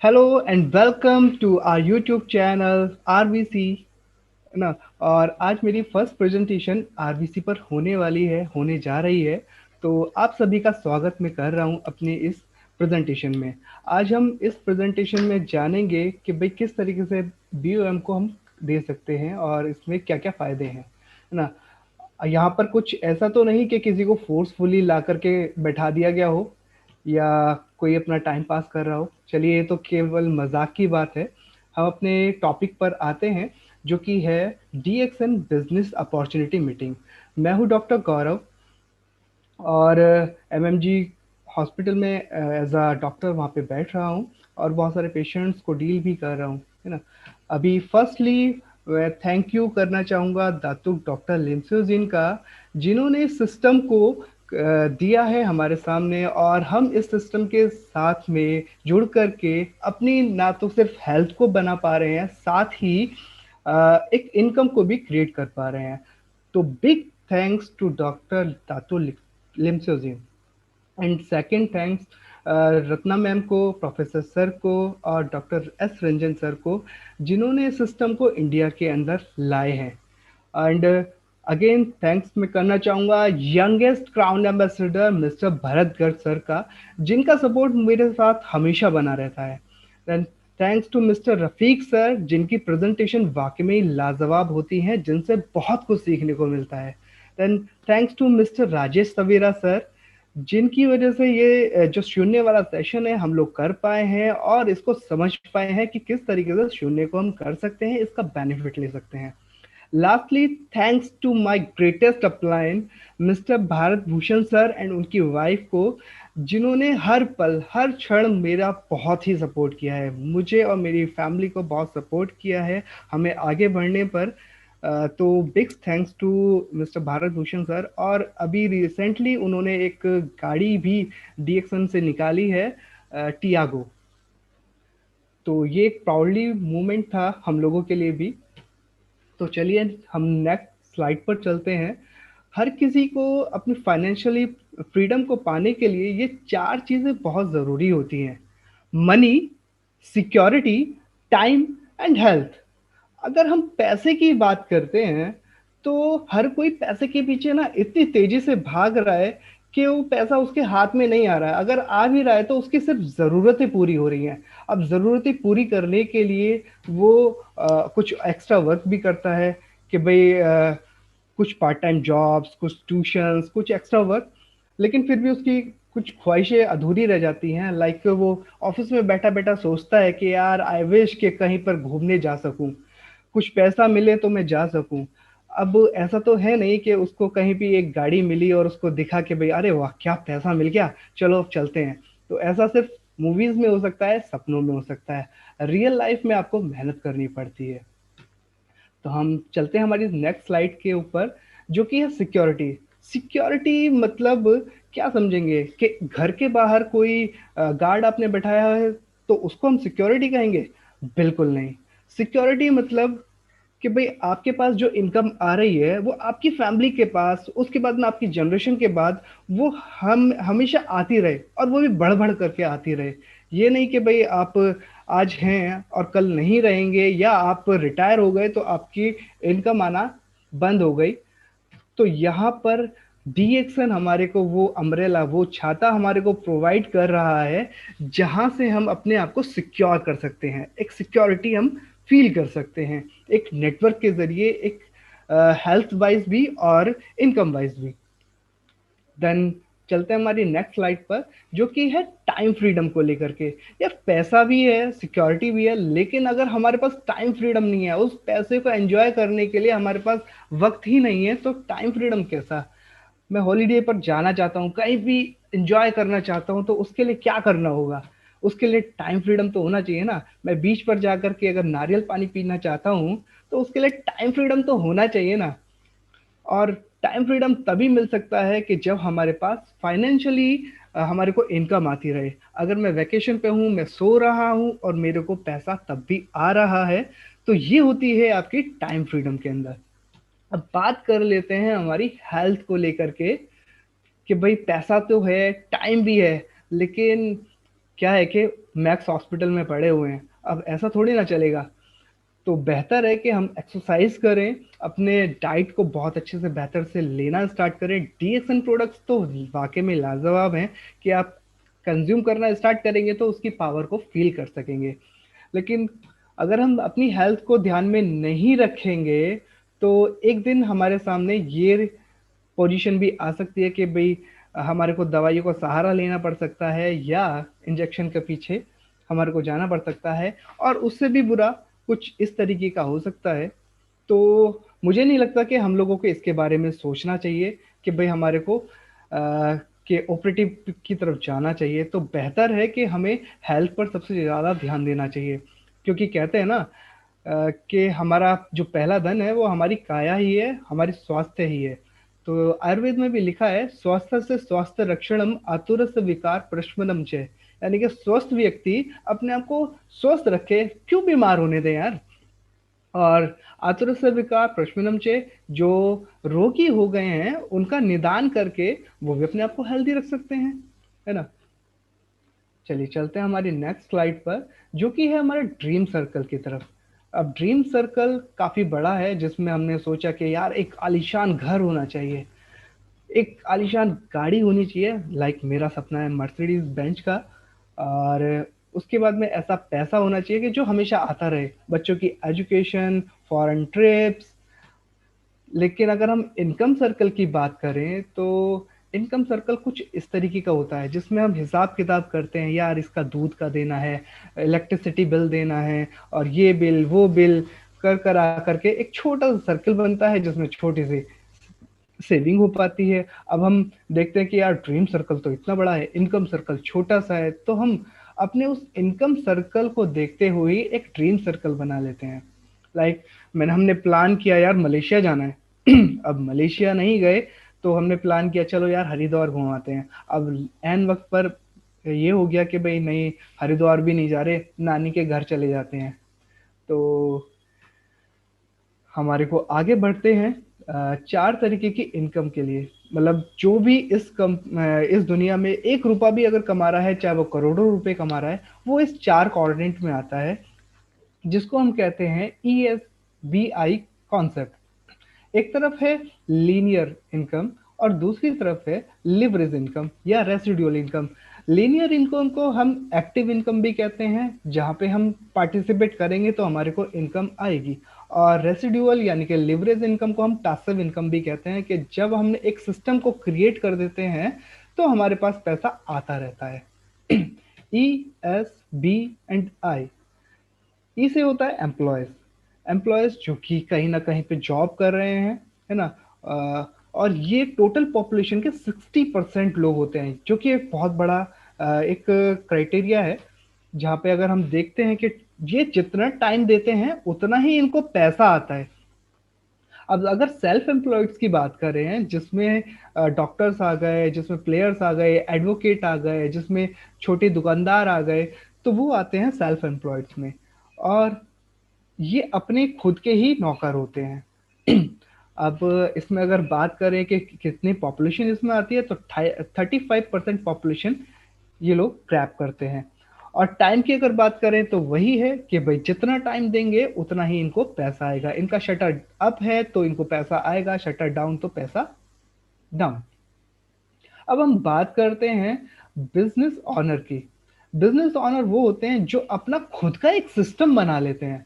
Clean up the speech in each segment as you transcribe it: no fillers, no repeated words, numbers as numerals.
Hello and welcome to our YouTube channel RBC, है ना। और आज मेरी फर्स्ट प्रेजेंटेशन आरबीसी पर होने जा रही है। तो आप सभी का स्वागत मैं कर रहा हूं अपने इस प्रेजेंटेशन में। आज हम इस प्रेजेंटेशन में जानेंगे कि भाई किस तरीके से बीओएम को हम दे सकते हैं और इसमें क्या-क्या फ़ायदे हैं, है ना। यहाँ पर कुछ ऐसा तो नहीं कि किसी को फोर्सफुली ला करके बैठा दिया गया हो या कोई अपना टाइम पास कर रहा हो। चलिए, ये तो केवल मजाक की बात है। हम अपने टॉपिक पर आते हैं, जो कि है डीएक्सएन बिजनेस अपॉर्चुनिटी मीटिंग। मैं हूँ डॉक्टर गौरव और एमएमजी हॉस्पिटल में एज अ डॉक्टर वहाँ पे बैठ रहा हूँ और बहुत सारे पेशेंट्स को डील भी कर रहा हूँ, है ना। अभी फर्स्टली मैं थैंक यू करना चाहूँगा दातुक डॉक्टर लिमसोजिन का, जिन्होंने इस सिस्टम को दिया है हमारे सामने, और हम इस सिस्टम के साथ में जुड़ करके अपनी ना तो सिर्फ हेल्थ को बना पा रहे हैं, साथ ही एक इनकम को भी क्रिएट कर पा रहे हैं। तो big thanks to doctor Datu Limsozin. And second thanks Ratna ma'am को, प्रोफेसर सर को और डॉक्टर एस रंजन सर को, जिन्होंने सिस्टम को इंडिया के अंदर लाए हैं। एंड अगेन थैंक्स मैं करना चाहूँगा youngest crown ambassador mister Bharat Garg sir का, जिनका सपोर्ट मेरे साथ हमेशा बना रहता है। Then thanks to mister Rafiq sir, जिनकी प्रेजेंटेशन वाकई में ही लाजवाब होती हैं, जिनसे बहुत कुछ सीखने को मिलता है। Then thanks to mister Rajesh Savera sir, जिनकी वजह से ये जो शून्य वाला सेशन है हम लोग कर पाए हैं और इसको समझ पाए हैं कि किस तरीके से शून्य को हम कर सकते हैं, इसका बेनिफिट ले सकते हैं। Lastly thanks to my greatest upline mister Bharat Bhushan sir and उनकी वाइफ को, जिन्होंने हर पल हर क्षण मेरा बहुत ही सपोर्ट किया है, मुझे और मेरी फैमिली को बहुत सपोर्ट किया है हमें आगे बढ़ने पर। तो big thanks to mister Bharat Bhushan sir. और अभी रिसेंटली उन्होंने एक गाड़ी भी डीएक्सन से निकाली है, टियागो। तो ये एक प्राउडली मोमेंट था हम लोगों के लिए भी। तो चलिए हम नेक्स्ट स्लाइड पर चलते हैं। हर किसी को अपनी फाइनेंशियली फ्रीडम को पाने के लिए ये चार चीज़ें बहुत ज़रूरी होती हैं: money, security, time and health. अगर हम पैसे की बात करते हैं, तो हर कोई पैसे के पीछे ना इतनी तेजी से भाग रहा है कि वो पैसा उसके हाथ में नहीं आ रहा है। अगर आ भी रहा है तो उसकी सिर्फ ज़रूरतें पूरी हो रही हैं। अब ज़रूरतें पूरी करने के लिए वो कुछ एक्स्ट्रा वर्क भी करता है कि भाई कुछ पार्ट टाइम जॉब्स, कुछ ट्यूशंस, कुछ एक्स्ट्रा वर्क। लेकिन फिर भी उसकी कुछ ख्वाहिशें अधूरी रह जाती हैं। लाइक वो ऑफिस में बैठा बैठा सोचता है कि यार आई विश कि कहीं पर घूमने जा सकूं, कुछ पैसा मिले तो मैं जा सकूं। अब ऐसा तो है नहीं कि उसको कहीं भी एक गाड़ी मिली और उसको दिखा कि भाई अरे वाह क्या पैसा मिल गया, चलो अब चलते हैं। तो ऐसा सिर्फ मूवीज में हो सकता है, सपनों में हो सकता है। रियल लाइफ में आपको मेहनत करनी पड़ती है। तो हम चलते हैं हमारी नेक्स्ट स्लाइड के ऊपर, जो कि है सिक्योरिटी। सिक्योरिटी मतलब क्या समझेंगे कि घर के बाहर कोई गार्ड आपने बैठाया है तो उसको हम सिक्योरिटी कहेंगे? बिल्कुल नहीं। सिक्योरिटी मतलब कि भाई आपके पास जो इनकम आ रही है वो आपकी फैमिली के पास, उसके बाद में आपकी जनरेशन के बाद वो हम हमेशा आती रहे, और वो भी बढ़ बढ़ करके आती रहे। ये नहीं कि भाई आप आज हैं और कल नहीं रहेंगे, या आप रिटायर हो गए तो आपकी इनकम आना बंद हो गई। तो यहाँ पर डीएक्सन हमारे को वो अम्ब्रेला, वो छाता हमारे को प्रोवाइड कर रहा है, जहाँ से हम अपने आप को सिक्योर कर सकते हैं, एक सिक्योरिटी हम फील कर सकते हैं, एक नेटवर्क के जरिए, एक हेल्थ वाइज भी और इनकम वाइज भी। देन चलते हैं हमारी नेक्स्ट स्लाइड पर, जो कि है टाइम फ्रीडम को लेकर के। यार पैसा भी है, सिक्योरिटी भी है, लेकिन अगर हमारे पास टाइम फ्रीडम नहीं है, उस पैसे को एंजॉय करने के लिए हमारे पास वक्त ही नहीं है, तो टाइम फ्रीडम कैसा? मैं हॉलीडे पर जाना चाहता हूँ, कहीं भी एंजॉय करना चाहता हूँ, तो उसके लिए क्या करना होगा? उसके लिए टाइम फ्रीडम तो होना चाहिए ना। मैं बीच पर जाकर के अगर नारियल पानी पीना चाहता हूँ, तो उसके लिए टाइम फ्रीडम तो होना चाहिए ना। और टाइम फ्रीडम तभी मिल सकता है कि जब हमारे पास फाइनेंशियली हमारे को इनकम आती रहे। अगर मैं वैकेशन पे हूँ, मैं सो रहा हूँ और मेरे को पैसा तब भी आ रहा है, तो ये होती है आपकी टाइम फ्रीडम के अंदर। अब बात कर लेते हैं हमारी हेल्थ को लेकर के, कि भाई पैसा तो है, टाइम भी है, लेकिन क्या है कि मैक्स हॉस्पिटल में पड़े हुए हैं, अब ऐसा थोड़ी ना चलेगा। तो बेहतर है कि हम एक्सरसाइज करें, अपने डाइट को बहुत अच्छे से बेहतर से लेना स्टार्ट करें। डीएसएन प्रोडक्ट्स तो वाकई में लाजवाब हैं, कि आप कंज्यूम करना स्टार्ट करेंगे तो उसकी पावर को फील कर सकेंगे। लेकिन अगर हम अपनी हेल्थ को ध्यान में नहीं रखेंगे, तो एक दिन हमारे सामने ये पोजीशन भी आ सकती है कि भाई हमारे को दवाइयों का सहारा लेना पड़ सकता है, या इंजेक्शन के पीछे हमारे को जाना पड़ सकता है, और उससे भी बुरा कुछ इस तरीके का हो सकता है। तो मुझे नहीं लगता कि हम लोगों को इसके बारे में सोचना चाहिए कि भाई हमारे को के ऑपरेटिव की तरफ जाना चाहिए। तो बेहतर है कि हमें हेल्थ पर सबसे ज़्यादा ध्यान देना चाहिए, क्योंकि कहते हैं ना कि हमारा जो पहला धन है वो हमारी काया ही है, हमारी स्वास्थ्य ही है। तो आयुर्वेद में भी लिखा है, स्वास्थ्य से स्वास्थ्य रक्षणम आतुरस्य विकार प्रशमनम च। यानी कि स्वस्थ व्यक्ति अपने आप को स्वस्थ रखे, क्यों बीमार होने दें यार। और आतुरस्य विकार प्रशमनम च, जो रोगी हो गए हैं उनका निदान करके वो भी अपने आप को हेल्दी रख सकते हैं, है ना। चलिए चलते हैं हमारी नेक्स्ट स्लाइड पर, जो कि है हमारे ड्रीम सर्कल की तरफ। अब ड्रीम सर्कल काफ़ी बड़ा है, जिसमें हमने सोचा कि यार एक आलीशान घर होना चाहिए, एक आलीशान गाड़ी होनी चाहिए। लाइक मेरा सपना है मर्सिडीज बेंच का। और उसके बाद में ऐसा पैसा होना चाहिए कि जो हमेशा आता रहे, बच्चों की एजुकेशन, फॉरेन ट्रिप्स। लेकिन अगर हम इनकम सर्कल की बात करें, तो इनकम सर्कल कुछ इस तरीके का होता है, जिसमें हम हिसाब किताब करते हैं, यार इसका दूध का देना है, इलेक्ट्रिसिटी बिल देना है, और ये बिल वो बिल कर कर आ करके एक छोटा सा सर्कल बनता है, जिसमें छोटी सी सेविंग हो पाती है। अब हम देखते हैं कि यार ड्रीम सर्कल तो इतना बड़ा है, इनकम सर्कल छोटा सा है, तो हम अपने उस इनकम सर्कल को देखते हुए एक ड्रीम सर्कल बना लेते हैं। लाइक हमने प्लान किया यार मलेशिया जाना है। अब मलेशिया नहीं गए, तो हमने प्लान किया चलो यार हरिद्वार घुमाते हैं। अब एन वक्त पर ये हो गया कि भाई नहीं, हरिद्वार भी नहीं जा रहे, नानी के घर चले जाते हैं। तो हमारे को आगे बढ़ते हैं चार तरीके की इनकम के लिए। मतलब जो भी इस दुनिया में एक रुपया भी अगर कमा रहा है, चाहे वो करोड़ों रुपए कमा रहा है, वो इस चार क्वाड्रेंट में आता है, जिसको हम कहते हैं ESBI कॉन्सेप्ट। एक तरफ है लीनियर इनकम, और दूसरी तरफ है लिवरेज इनकम या रेसिडुअल इनकम। लीनियर इनकम को हम एक्टिव इनकम भी कहते हैं, जहाँ पे हम पार्टिसिपेट करेंगे तो हमारे को इनकम आएगी। और रेसिडुअल यानी कि लिवरेज इनकम को हम पैसिव इनकम भी कहते हैं, कि जब हमने एक सिस्टम को क्रिएट कर देते हैं तो हमारे पास पैसा आता रहता है। ESB and I। ई से होता है एम्प्लॉयज। एम्प्लॉयज जो कि कहीं ना कहीं पे जॉब कर रहे हैं, है ना। और ये टोटल पॉपुलेशन के 60% लोग होते हैं, जो कि एक बहुत बड़ा एक क्राइटेरिया है, जहाँ पे अगर हम देखते हैं कि ये जितना टाइम देते हैं उतना ही इनको पैसा आता है। अब अगर सेल्फ एम्प्लॉयड्स की बात करें, जिसमें डॉक्टर्स आ गए, जिसमें प्लेयर्स आ गए, एडवोकेट आ गए, जिसमें छोटे दुकानदार आ गए, तो वो आते हैं सेल्फ एम्प्लॉयड्स में। और ये अपने खुद के ही नौकर होते हैं। अब इसमें अगर बात करें कि कितनी पॉपुलेशन इसमें आती है, तो 35% पॉपुलेशन ये लोग क्रैप करते हैं। और टाइम की अगर बात करें, तो वही है कि भाई जितना टाइम देंगे उतना ही इनको पैसा आएगा। इनका शटर अप है तो इनको पैसा आएगा, शटर डाउन तो पैसा डाउन। अब हम बात करते हैं बिजनेस ऑनर की। बिजनेस ऑनर वो होते हैं जो अपना खुद का एक सिस्टम बना लेते हैं।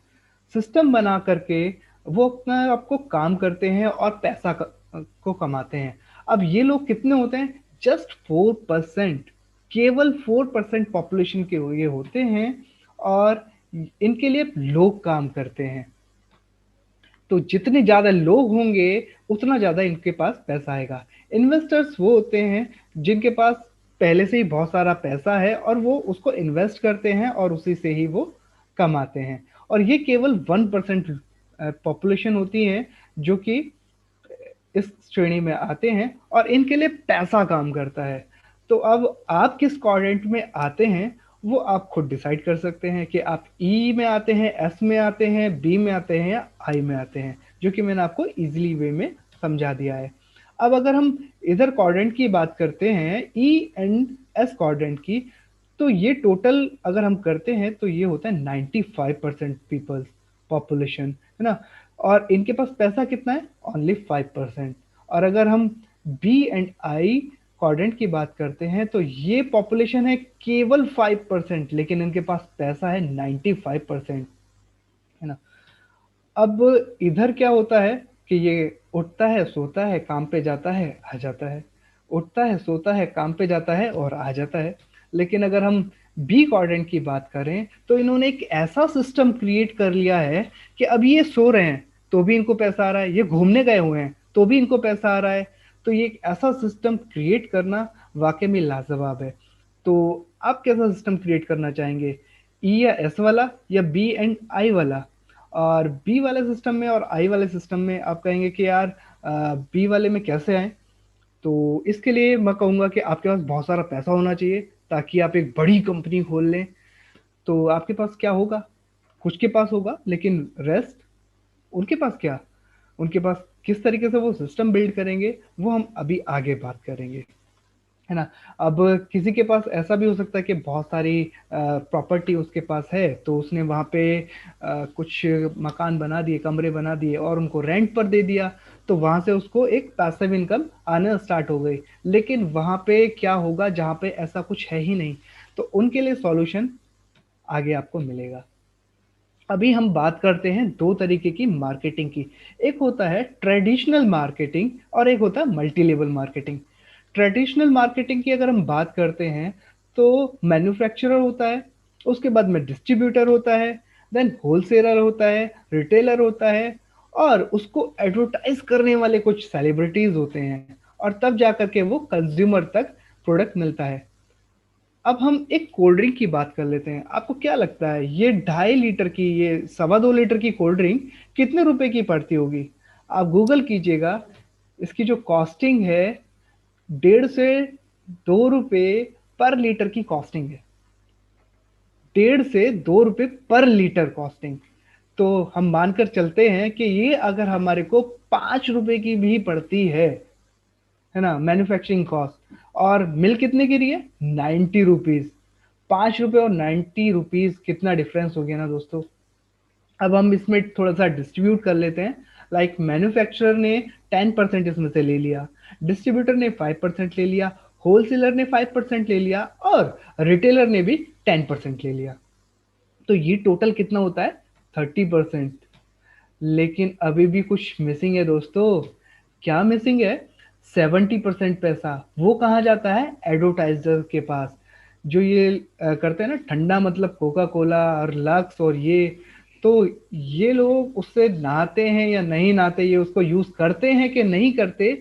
सिस्टम बना करके वो अपना आपको काम करते हैं और को कमाते हैं। अब ये लोग कितने होते हैं? जस्ट 4%, केवल 4% पॉपुलेशन के ये होते हैं और इनके लिए लोग काम करते हैं। तो जितने ज्यादा लोग होंगे उतना ज्यादा इनके पास पैसा आएगा। इन्वेस्टर्स वो होते हैं जिनके पास पहले से ही बहुत सारा पैसा है और वो उसको इन्वेस्ट करते हैं और उसी से ही वो कमाते हैं। और ये केवल 1% पॉपुलेशन होती है जो कि इस श्रेणी में आते हैं और इनके लिए पैसा काम करता है। तो अब आप किस क्वाड्रेंट में आते हैं वो आप खुद डिसाइड कर सकते हैं कि आप ई में आते हैं, एस में आते हैं, बी में आते हैं या आई में आते हैं, जो कि मैंने आपको इजीली वे में समझा दिया है। अब अगर हम इधर क्वाड्रेंट की बात करते हैं, ई एंड एस क्वाड्रेंट की, तो ये टोटल अगर हम करते हैं तो ये होता है 95% पीपल्स पॉपुलेशन, है ना। और इनके पास पैसा कितना है? ओनली 5%। और अगर हम बी एंड आई क्वाड्रेंट की बात करते हैं तो ये पॉपुलेशन है केवल 5%, लेकिन इनके पास पैसा है 95%, है ना। अब इधर क्या होता है कि ये उठता है, सोता है, काम पे जाता है, आ जाता है, उठता है, सोता है, काम पे जाता है और आ जाता है। लेकिन अगर हम बी क्वाड्रेंट की बात करें तो इन्होंने एक ऐसा सिस्टम क्रिएट कर लिया है कि अभी ये सो रहे हैं तो भी इनको पैसा आ रहा है, ये घूमने गए हुए हैं तो भी इनको पैसा आ रहा है। तो ये एक ऐसा सिस्टम क्रिएट करना वाकई में लाजवाब है। तो आप कैसा सिस्टम क्रिएट करना चाहेंगे, ई या एस वाला या बी एंड आई वाला? और बी वाले सिस्टम में और आई वाले सिस्टम में आप कहेंगे कि यार बी वाले में कैसे आए? तो इसके लिए मैं कहूँगा कि आपके पास बहुत सारा पैसा होना चाहिए ताकि आप एक बड़ी कंपनी खोल लें। तो आपके पास क्या होगा? कुछ के पास होगा, लेकिन रेस्ट उनके पास क्या? उनके पास किस तरीके से वो सिस्टम बिल्ड करेंगे वो हम अभी आगे बात करेंगे, है ना। अब किसी के पास ऐसा भी हो सकता है कि बहुत सारी प्रॉपर्टी उसके पास है तो उसने वहाँ पे कुछ मकान बना दिए, कमरे बना दिए और उनको रेंट पर दे दिया। तो वहाँ से उसको एक पैसिव इनकम आना स्टार्ट हो गई। लेकिन वहाँ पे क्या होगा जहाँ पे ऐसा कुछ है ही नहीं? तो उनके लिए सॉल्यूशन आगे आपको मिलेगा। अभी हम बात करते हैं दो तरीके की मार्केटिंग की। एक होता है ट्रेडिशनल मार्केटिंग और एक होता है multi level marketing. Traditional marketing की अगर हम बात करते हैं तो मैन्युफैक्चरर होता है, उसके बाद में डिस्ट्रीब्यूटर होता है, देन होलसेलर होता है, रिटेलर होता है, और उसको एडवर्टाइज करने वाले कुछ सेलिब्रिटीज होते हैं, और तब जाकर के वो कंज्यूमर तक प्रोडक्ट मिलता है। अब हम एक कोल्ड ड्रिंक की बात कर लेते हैं। आपको क्या लगता है ये 2.5 लीटर की, ये 2.25 लीटर की कोल्ड ड्रिंक कितने रुपए की पड़ती होगी? आप गूगल कीजिएगा, इसकी जो कॉस्टिंग है 1.5 से 2 रुपए पर लीटर की कॉस्टिंग है। 1.5 से 2 रुपए पर लीटर कॉस्टिंग। तो हम मानकर चलते हैं कि ये अगर हमारे को 5 रुपए की भी पड़ती है ना, मैन्युफैक्चरिंग कॉस्ट, और मिल कितने की रही है? 90 रुपीज। 5 रुपए और 90 रुपीज, कितना डिफरेंस हो गया ना दोस्तों। अब हम इसमें थोड़ा सा डिस्ट्रीब्यूट कर लेते हैं। लाइक मैन्युफैक्चरर ने 10% इसमें से ले लिया, डिस्ट्रीब्यूटर ने 5% ले लिया, होलसेलर ने 5% ले लिया और रिटेलर ने भी 10% ले लिया। तो ये टोटल कितना होता है? 30%। लेकिन अभी भी कुछ मिसिंग है दोस्तों। क्या मिसिंग है? 70% पैसा वो कहाँ जाता है? एडवर्टाइजर के पास। जो ये करते हैं ना, ठंडा मतलब कोका कोला और लक्स और ये, तो ये लोग उससे नहाते हैं या नहीं नहाते, ये उसको यूज करते हैं कि नहीं करते,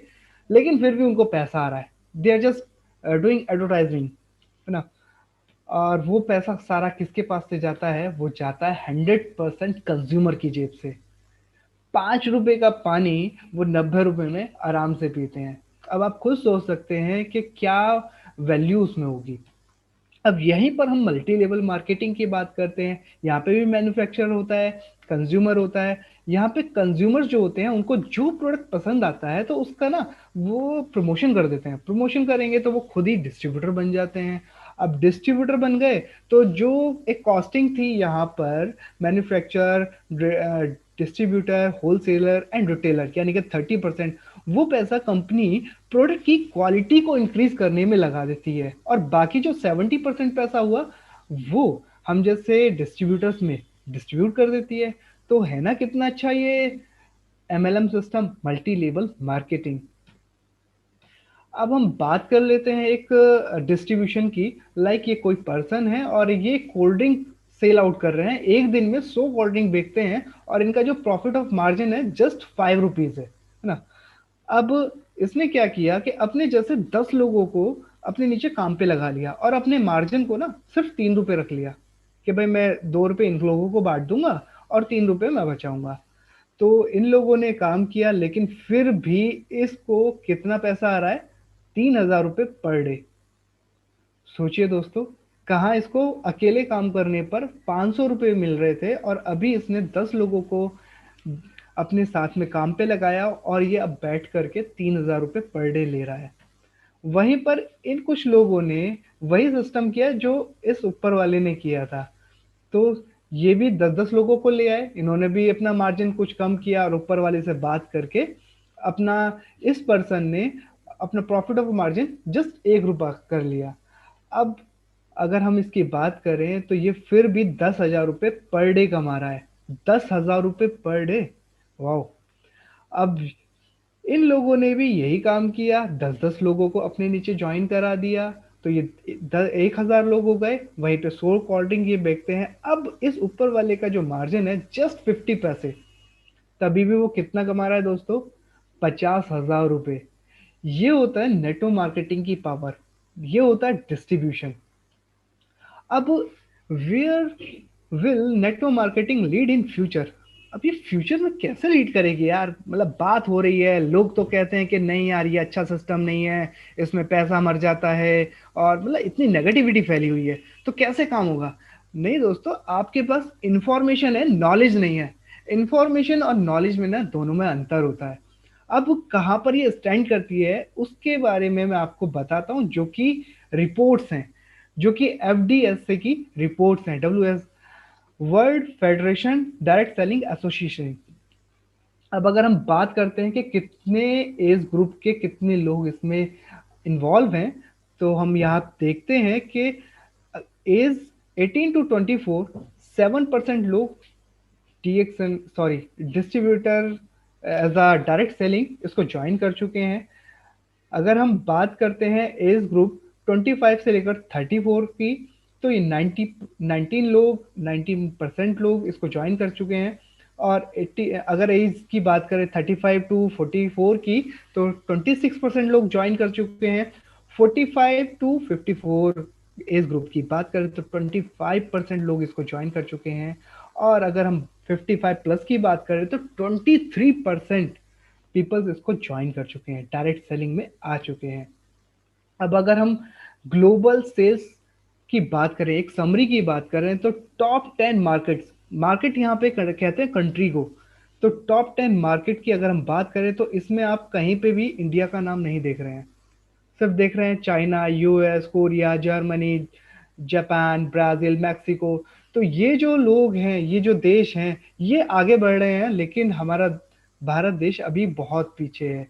लेकिन फिर भी उनको पैसा आ रहा है। They are just doing advertising, है ना। और वो पैसा सारा किसके पास से जाता है? वो जाता है 100% कंज्यूमर की जेब से। 5 रुपए का पानी वो 90 रुपए में आराम से पीते हैं। अब आप खुद सोच सकते हैं कि क्या वैल्यू उसमें होगी। अब यहीं पर हम मल्टी लेवल मार्केटिंग की बात करते हैं। यहाँ पे भी मैन्युफैक्चरर होता है, कंज्यूमर होता है। यहाँ पे कंज्यूमर जो होते हैं उनको जो प्रोडक्ट पसंद आता है तो उसका ना वो प्रमोशन कर देते हैं। प्रमोशन करेंगे तो वो खुद ही डिस्ट्रीब्यूटर बन जाते हैं। अब डिस्ट्रीब्यूटर बन गए तो जो एक कॉस्टिंग थी यहाँ पर, manufacturer, distributor, wholesaler and retailer, यानी कि 30%, वो पैसा कंपनी प्रोडक्ट की क्वालिटी को इंक्रीज करने में लगा देती है। और बाकी जो 70% पैसा हुआ वो हम जैसे डिस्ट्रीब्यूटर्स में डिस्ट्रीब्यूट कर देती है। तो है ना कितना अच्छा ये MLM system, multi level marketing. अब हम बात कर लेते हैं एक डिस्ट्रीब्यूशन की। लाइक ये कोई पर्सन है और ये कोल्ड ड्रिंक सेल आउट कर रहे हैं, एक दिन में 100 कोल्ड ड्रिंक बेचते हैं और इनका जो प्रॉफिट ऑफ मार्जिन है जस्ट 5 रुपीज है ना। अब इसने क्या किया कि अपने जैसे 10 लोगों को अपने नीचे काम पे लगा लिया और अपने मार्जिन को ना सिर्फ 3 रुपए रख लिया कि भाई मैं 2 रुपए इन लोगों को बांट दूंगा और 3 रुपए मैं बचाऊंगा। तो इन लोगों ने काम किया लेकिन फिर भी इसको कितना पैसा आ रहा है, 3,000 रुपये पर डे। सोचिए दोस्तों, कहाँ इसको अकेले काम करने पर 500 रुपये मिल रहे थे और अभी इसने 10 लोगों को अपने साथ में काम पे लगाया और ये अब बैठ करके 3,000 रुपये पर डे ले रहा है। वहीं पर इन कुछ लोगों ने वही सिस्टम किया जो इस ऊपर वाले ने किया था। तो ये भी 10-10 लोगों को ले आए, इन्होंने भी अपना मार्जिन कुछ कम किया और ऊपर वाले से बात करके अपना, इस पर्सन ने अपना प्रॉफिट ऑफ मार्जिन जस्ट 1 रुपया कर लिया। अब अगर हम इसकी बात करें तो ये फिर भी 10,000 रुपये पर डे कमा रहा है। 10,000 रुपये पर डे, वाह। अब इन लोगों ने भी यही काम किया, 10-10 लोगों को अपने नीचे ज्वाइन करा दिया। तो ये 1,000 लोग हो गए, वहीं पे 100 कोल्ड ड्रिंक ये बेचते हैं। अब इस ऊपर वाले का जो मार्जिन है जस्ट 50 पैसे, तभी भी वो कितना कमा रहा है दोस्तों, 50,000 रुपये। ये होता है नेटो मार्केटिंग की पावर, ये होता है डिस्ट्रीब्यूशन। अब where will network marketing lead in future. अब ये फ्यूचर में कैसे लीड करेगी यार, मतलब बात हो रही है, लोग तो कहते हैं कि नहीं यार ये अच्छा सिस्टम नहीं है, इसमें पैसा मर जाता है और मतलब इतनी नेगेटिविटी फैली हुई है, तो कैसे काम होगा। नहीं दोस्तों, आपके पास इंफॉर्मेशन है, नॉलेज नहीं है। इंफॉर्मेशन और नॉलेज में ना दोनों में अंतर होता है। अब कहाँ पर ये स्टैंड करती है उसके बारे में मैं आपको बताता हूँ, जो कि रिपोर्ट्स हैं, जो कि एफडीएसए की रिपोर्ट्स हैं, W, world federation direct selling association. अब अगर हम बात करते हैं कि कितने एज ग्रुप के कितने लोग इसमें इन्वॉल्व हैं, तो हम यहाँ देखते हैं कि एज 18 to 24, 7% लोग DXN sorry distributor as a direct selling इसको ज्वाइन कर चुके हैं। अगर हम बात करते हैं एज ग्रुप 25 से लेकर 34 की, तो ये 19 लोग इसको ज्वाइन कर चुके हैं। और 80, अगर एज की बात करें 35 to 44 की, तो 26% लोग ज्वाइन कर चुके हैं। 45 to 54 एज ग्रुप की बात करें तो 25% लोग इसको ज्वाइन कर चुके हैं। और अगर हम 55 प्लस की बात करें तो 23% पीपल्स इसको ज्वाइन कर चुके हैं, डायरेक्ट सेलिंग में आ चुके हैं। अब अगर हम ग्लोबल सेल्स की बात करें, एक समरी की बात करें, तो टॉप 10 मार्केट्स, मार्केट यहाँ पे कहते हैं कंट्री को, तो टॉप 10 मार्केट की अगर हम बात करें तो इसमें आप कहीं पे भी इंडिया का नाम नहीं देख रहे हैं। सिर्फ देख रहे हैं China, US, Korea, Germany, Japan, Brazil, Mexico. तो ये जो लोग हैं, ये जो देश हैं, ये आगे बढ़ रहे हैं, लेकिन हमारा भारत देश अभी बहुत पीछे है।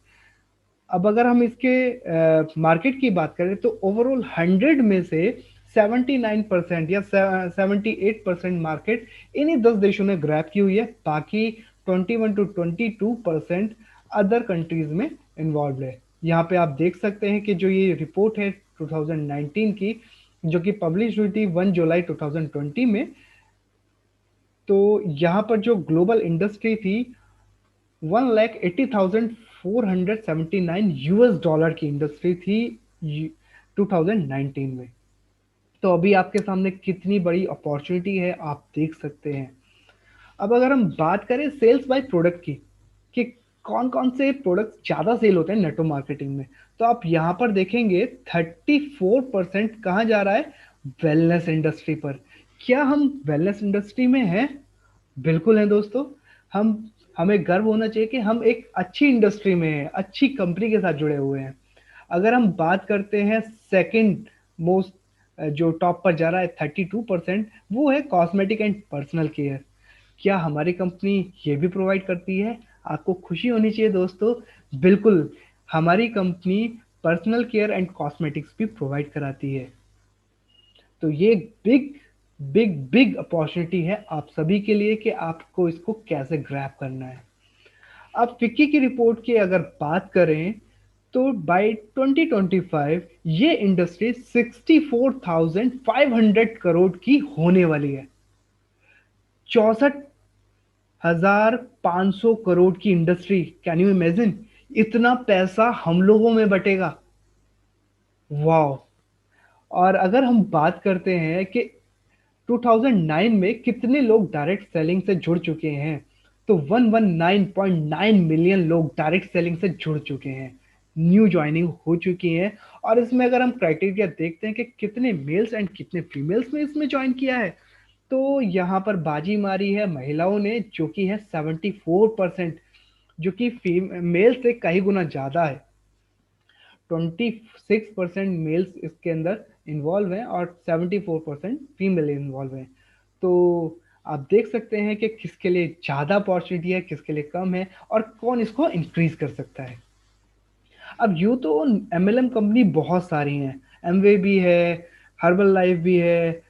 अब अगर हम इसके मार्केट की बात करें तो ओवरऑल 100 में से 79% या 78% मार्केट इन्हीं 10 देशों ने ग्रैब की हुई है। बाकी 21 to 22% अदर कंट्रीज में इन्वॉल्व है। यहाँ पे आप देख सकते हैं कि जो ये रिपोर्ट है 2019 की, जो कि पब्लिश हुई थी 1 जुलाई 2020 में, तो यहाँ पर जो ग्लोबल इंडस्ट्री थी 1,80,479 यूएस डॉलर की इंडस्ट्री थी 2019 में। तो अभी आपके सामने कितनी बड़ी अपॉर्चुनिटी है आप देख सकते हैं। अब अगर हम बात करें सेल्स बाय प्रोडक्ट की, कि कौन कौन से प्रोडक्ट ज़्यादा सेल होते हैं नेटवर्क मार्केटिंग में, तो आप यहाँ पर देखेंगे 34% कहाँ जा रहा है, वेलनेस इंडस्ट्री पर। क्या हम वेलनेस इंडस्ट्री में हैं? बिल्कुल है दोस्तों। हम हमें गर्व होना चाहिए कि हम एक अच्छी इंडस्ट्री में हैं, अच्छी कंपनी के साथ जुड़े हुए हैं। अगर हम बात करते हैं सेकंड मोस्ट, जो टॉप पर जा रहा है 32%, वो है कॉस्मेटिक एंड पर्सनल केयर। क्या हमारी कंपनी ये भी प्रोवाइड करती है? आपको खुशी होनी चाहिए दोस्तों, बिल्कुल हमारी company personal care and cosmetics भी प्रोवाइड कराती है। तो ये बिग बिग बिग अपॉर्चुनिटी है आप सभी के लिए कि आपको इसको कैसे ग्रैब करना है। अब फिक्की की रिपोर्ट की अगर बात करें तो बाय 2025 ये इंडस्ट्री 64,500 करोड़ की होने वाली है। 64,500 करोड़ की इंडस्ट्री, कैन यू इमेजिन? इतना पैसा हम लोगों में बटेगा। वाह। और अगर हम बात करते हैं कि 2009 में कितने लोग डायरेक्ट सेलिंग से जुड़ चुके हैं, तो 119.9 मिलियन लोग डायरेक्ट सेलिंग से जुड़ चुके हैं, न्यू ज्वाइनिंग हो चुकी है। और इसमें अगर हम क्राइटेरिया देखते हैं कि कितने मेल्स एंड कितने फीमेल्स में इसमें ज्वाइन किया है, तो यहाँ पर बाजी मारी है महिलाओं ने, जो कि है 74%, जो कि मेल से कई गुना ज्यादा है। 26% मेल्स इसके अंदर इन्वॉल्व हैं और 74% फीमेल इन्वॉल्व हैं। तो आप देख सकते हैं कि किसके लिए ज़्यादा अपॉर्चुनिटी है, किसके लिए कम है, और कौन इसको इंक्रीज कर सकता है। अब यूँ तो एमएलएम कंपनी बहुत सारी हैं, एमवे भी है, हर्बल लाइफ भी है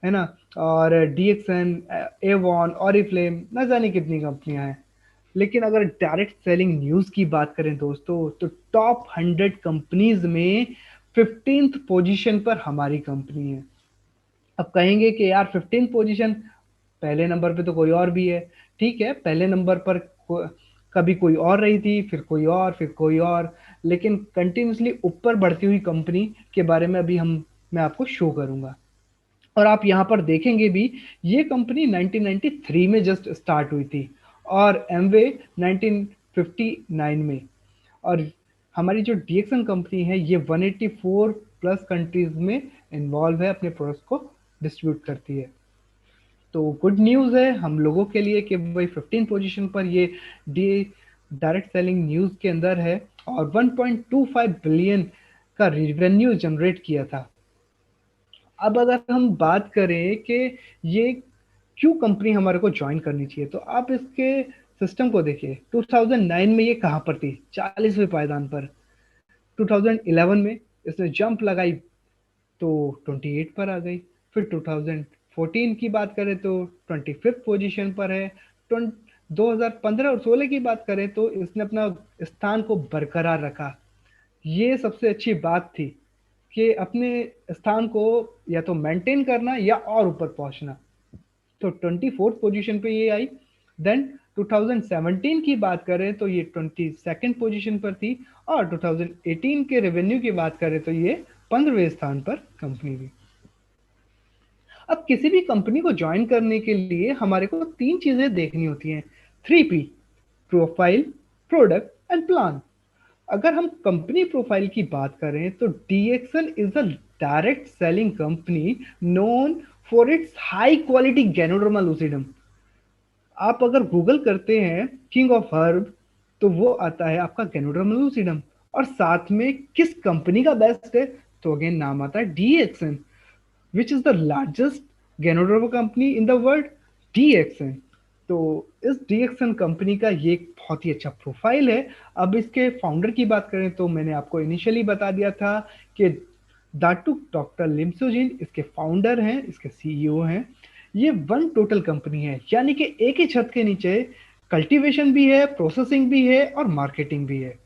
ना, और डीएक्सएन, एवॉन, ऑरिफ्लेम, न जाने कितनी कंपनियां हैं। लेकिन अगर डायरेक्ट सेलिंग न्यूज़ की बात करें दोस्तों, तो टॉप 100 कंपनीज में 15th पोजीशन पर हमारी कंपनी है। अब कहेंगे कि यार 15 पोजीशन, पहले नंबर पे तो कोई और भी है। ठीक है, पहले नंबर पर कभी कोई और रही थी, फिर कोई और, फिर कोई और, लेकिन कंटिन्यूसली ऊपर बढ़ती हुई कंपनी के बारे में अभी मैं आपको शो करूंगा। और आप यहाँ पर देखेंगे भी, ये कंपनी 1993 में जस्ट स्टार्ट हुई थी और एमवे 1959 में। और हमारी जो डीएक्सन कंपनी है, ये 184 प्लस कंट्रीज में इन्वॉल्व है, अपने प्रोडक्ट्स को डिस्ट्रीब्यूट करती है। तो गुड न्यूज़ है हम लोगों के लिए कि भाई 15 पोजीशन पर ये डी डायरेक्ट सेलिंग न्यूज़ के अंदर है, और 1.25 बिलियन का रिवेन्यू जनरेट किया था। अब अगर हम बात करें कि ये क्यों कंपनी हमारे को ज्वाइन करनी चाहिए, तो आप इसके सिस्टम को देखिए। 2009 में ये कहाँ पर थी? 40वें पायदान पर। 2011 में इसने जंप लगाई तो 28 पर आ गई। फिर 2014 की बात करें तो 25th पोजीशन पर है। 2015 और 16 की बात करें तो इसने अपना स्थान को बरकरार रखा। ये सबसे अच्छी बात थी कि अपने स्थान को या तो मेंटेन करना या और ऊपर पहुंचना। तो 24th पोजीशन पे ये आई। देन 2017 की बात करें तो ये 22nd पोजीशन पर थी, और 2018 के रेवेन्यू की बात करें तो ये 15वें स्थान पर कंपनी थी। अब किसी भी कंपनी को ज्वाइन करने के लिए हमारे को 3 चीजें देखनी होती हैं, 3P: profile, product and plan. अगर हम कंपनी प्रोफाइल की बात करें तो DXN is a direct selling company known for its high quality Ganoderma lucidum. आप अगर गूगल करते हैं किंग ऑफ हर्ब, तो वो आता है आपका गैनोडर्मा लूसिडम। और साथ में किस कंपनी का बेस्ट है, तो अगेन नाम आता है DXN, which is the largest Ganoderma company in the world, DXN. तो इस डीएक्सन कंपनी का ये एक बहुत ही अच्छा प्रोफाइल है। अब इसके फाउंडर की बात करें तो मैंने आपको इनिशियली बता दिया था कि दाटुक डॉक्टर लिमसोजिन इसके फाउंडर हैं, इसके सीईओ हैं। ये वन टोटल कंपनी है, यानी कि एक ही छत के नीचे कल्टीवेशन भी है, प्रोसेसिंग भी है और मार्केटिंग भी है।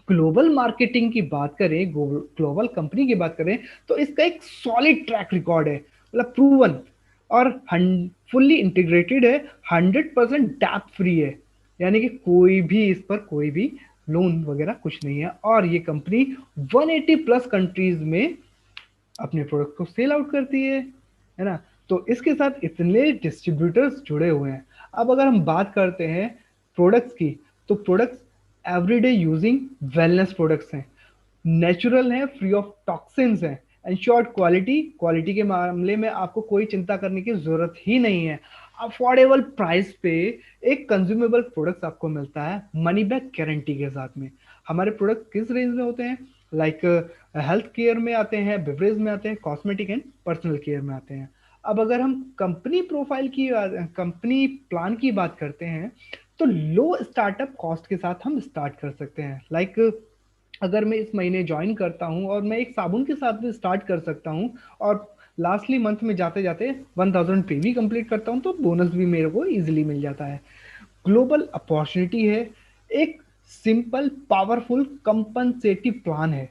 ग्लोबल मार्केटिंग की बात करें, ग्लोबल कंपनी की बात करें, तो इसका एक सॉलिड ट्रैक रिकॉर्ड है, मतलब प्रूवन, और फुल्ली इंटीग्रेटेड है, 100% डेप्थ फ्री है, यानी कि कोई भी इस पर कोई भी लोन वगैरह कुछ नहीं है। और ये कंपनी 180 प्लस कंट्रीज में अपने प्रोडक्ट को सेल आउट करती है ना। तो इसके साथ इतने डिस्ट्रीब्यूटर्स जुड़े हुए हैं। अब अगर हम बात करते हैं प्रोडक्ट्स की, तो products everyday using wellness products हैं, नेचुरल हैं, फ्री ऑफ टॉक्सिन्स हैं, एंश्योर्ड क्वालिटी। क्वालिटी के मामले में आपको कोई चिंता करने की जरूरत ही नहीं है। अफोर्डेबल प्राइस पे एक कंज्यूमेबल प्रोडक्ट्स आपको मिलता है मनी बैक गारंटी के साथ में। हमारे प्रोडक्ट किस रेंज में होते हैं? लाइक हेल्थ केयर में आते हैं, बेवरेज में आते हैं, कॉस्मेटिक एंड पर्सनल केयर में आते हैं। अब अगर हम कंपनी प्रोफाइल की, कंपनी प्लान की बात करते हैं, तो लो स्टार्टअप कॉस्ट के साथ हम स्टार्ट कर सकते हैं। लाइक अगर मैं इस महीने ज्वाइन करता हूं और मैं एक साबुन के साथ भी स्टार्ट कर सकता हूं, और लास्टली मंथ में जाते जाते 1000 पे भी कंप्लीट करता हूं, तो बोनस भी मेरे को इजीली मिल जाता है। ग्लोबल अपॉर्चुनिटी है, एक सिंपल पावरफुल कंपनसेटिव प्लान है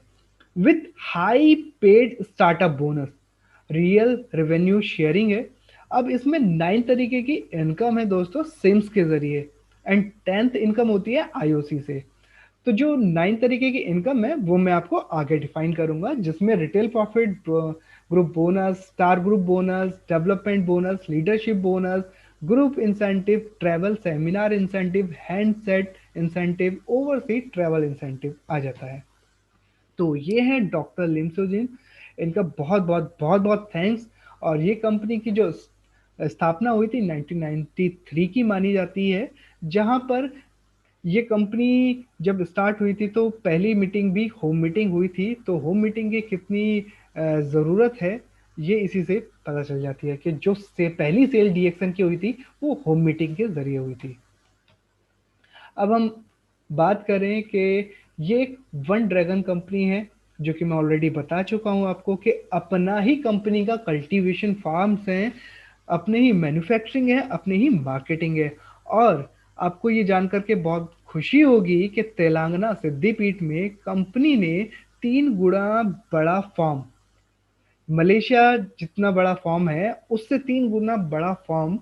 with high paid startup bonus, real revenue sharing है। अब इसमें 9 तरीके की इनकम है दोस्तों सिम्स के जरिए, एंड 10th इनकम होती है आईओसी से। तो जो 9 तरीके की इनकम है वो मैं आपको आगे डिफाइन करूंगा, जिसमें retail profit, group bonus, star group bonus, development bonus, leadership bonus, group incentive, travel seminar incentive, handset incentive, oversea travel incentive आ जाता है। तो ये है डॉक्टर लिमसोजिन, इनका बहुत बहुत बहुत बहुत थैंक्स। और ये कंपनी की जो स्थापना हुई थी 1993 की मानी जाती है, जहां पर ये कंपनी जब स्टार्ट हुई थी तो पहली मीटिंग भी होम मीटिंग हुई थी। तो होम मीटिंग की कितनी ज़रूरत है ये इसी से पता चल जाती है कि जो से पहली सेल डीएक्सन की हुई थी वो होम मीटिंग के जरिए हुई थी। अब हम बात करें कि ये एक वन ड्रैगन कंपनी है, जो कि मैं ऑलरेडी बता चुका हूं आपको कि अपना ही कंपनी का कल्टीवेशन फार्म्स हैं, अपने ही मैन्युफैक्चरिंग है, अपने ही मार्केटिंग है। और आपको ये जानकर के बहुत खुशी होगी कि तेलंगाना सिद्धिपीठ में कंपनी ने 3 गुना बड़ा फॉर्म, मलेशिया जितना बड़ा फॉर्म है उससे 3 गुना बड़ा फॉर्म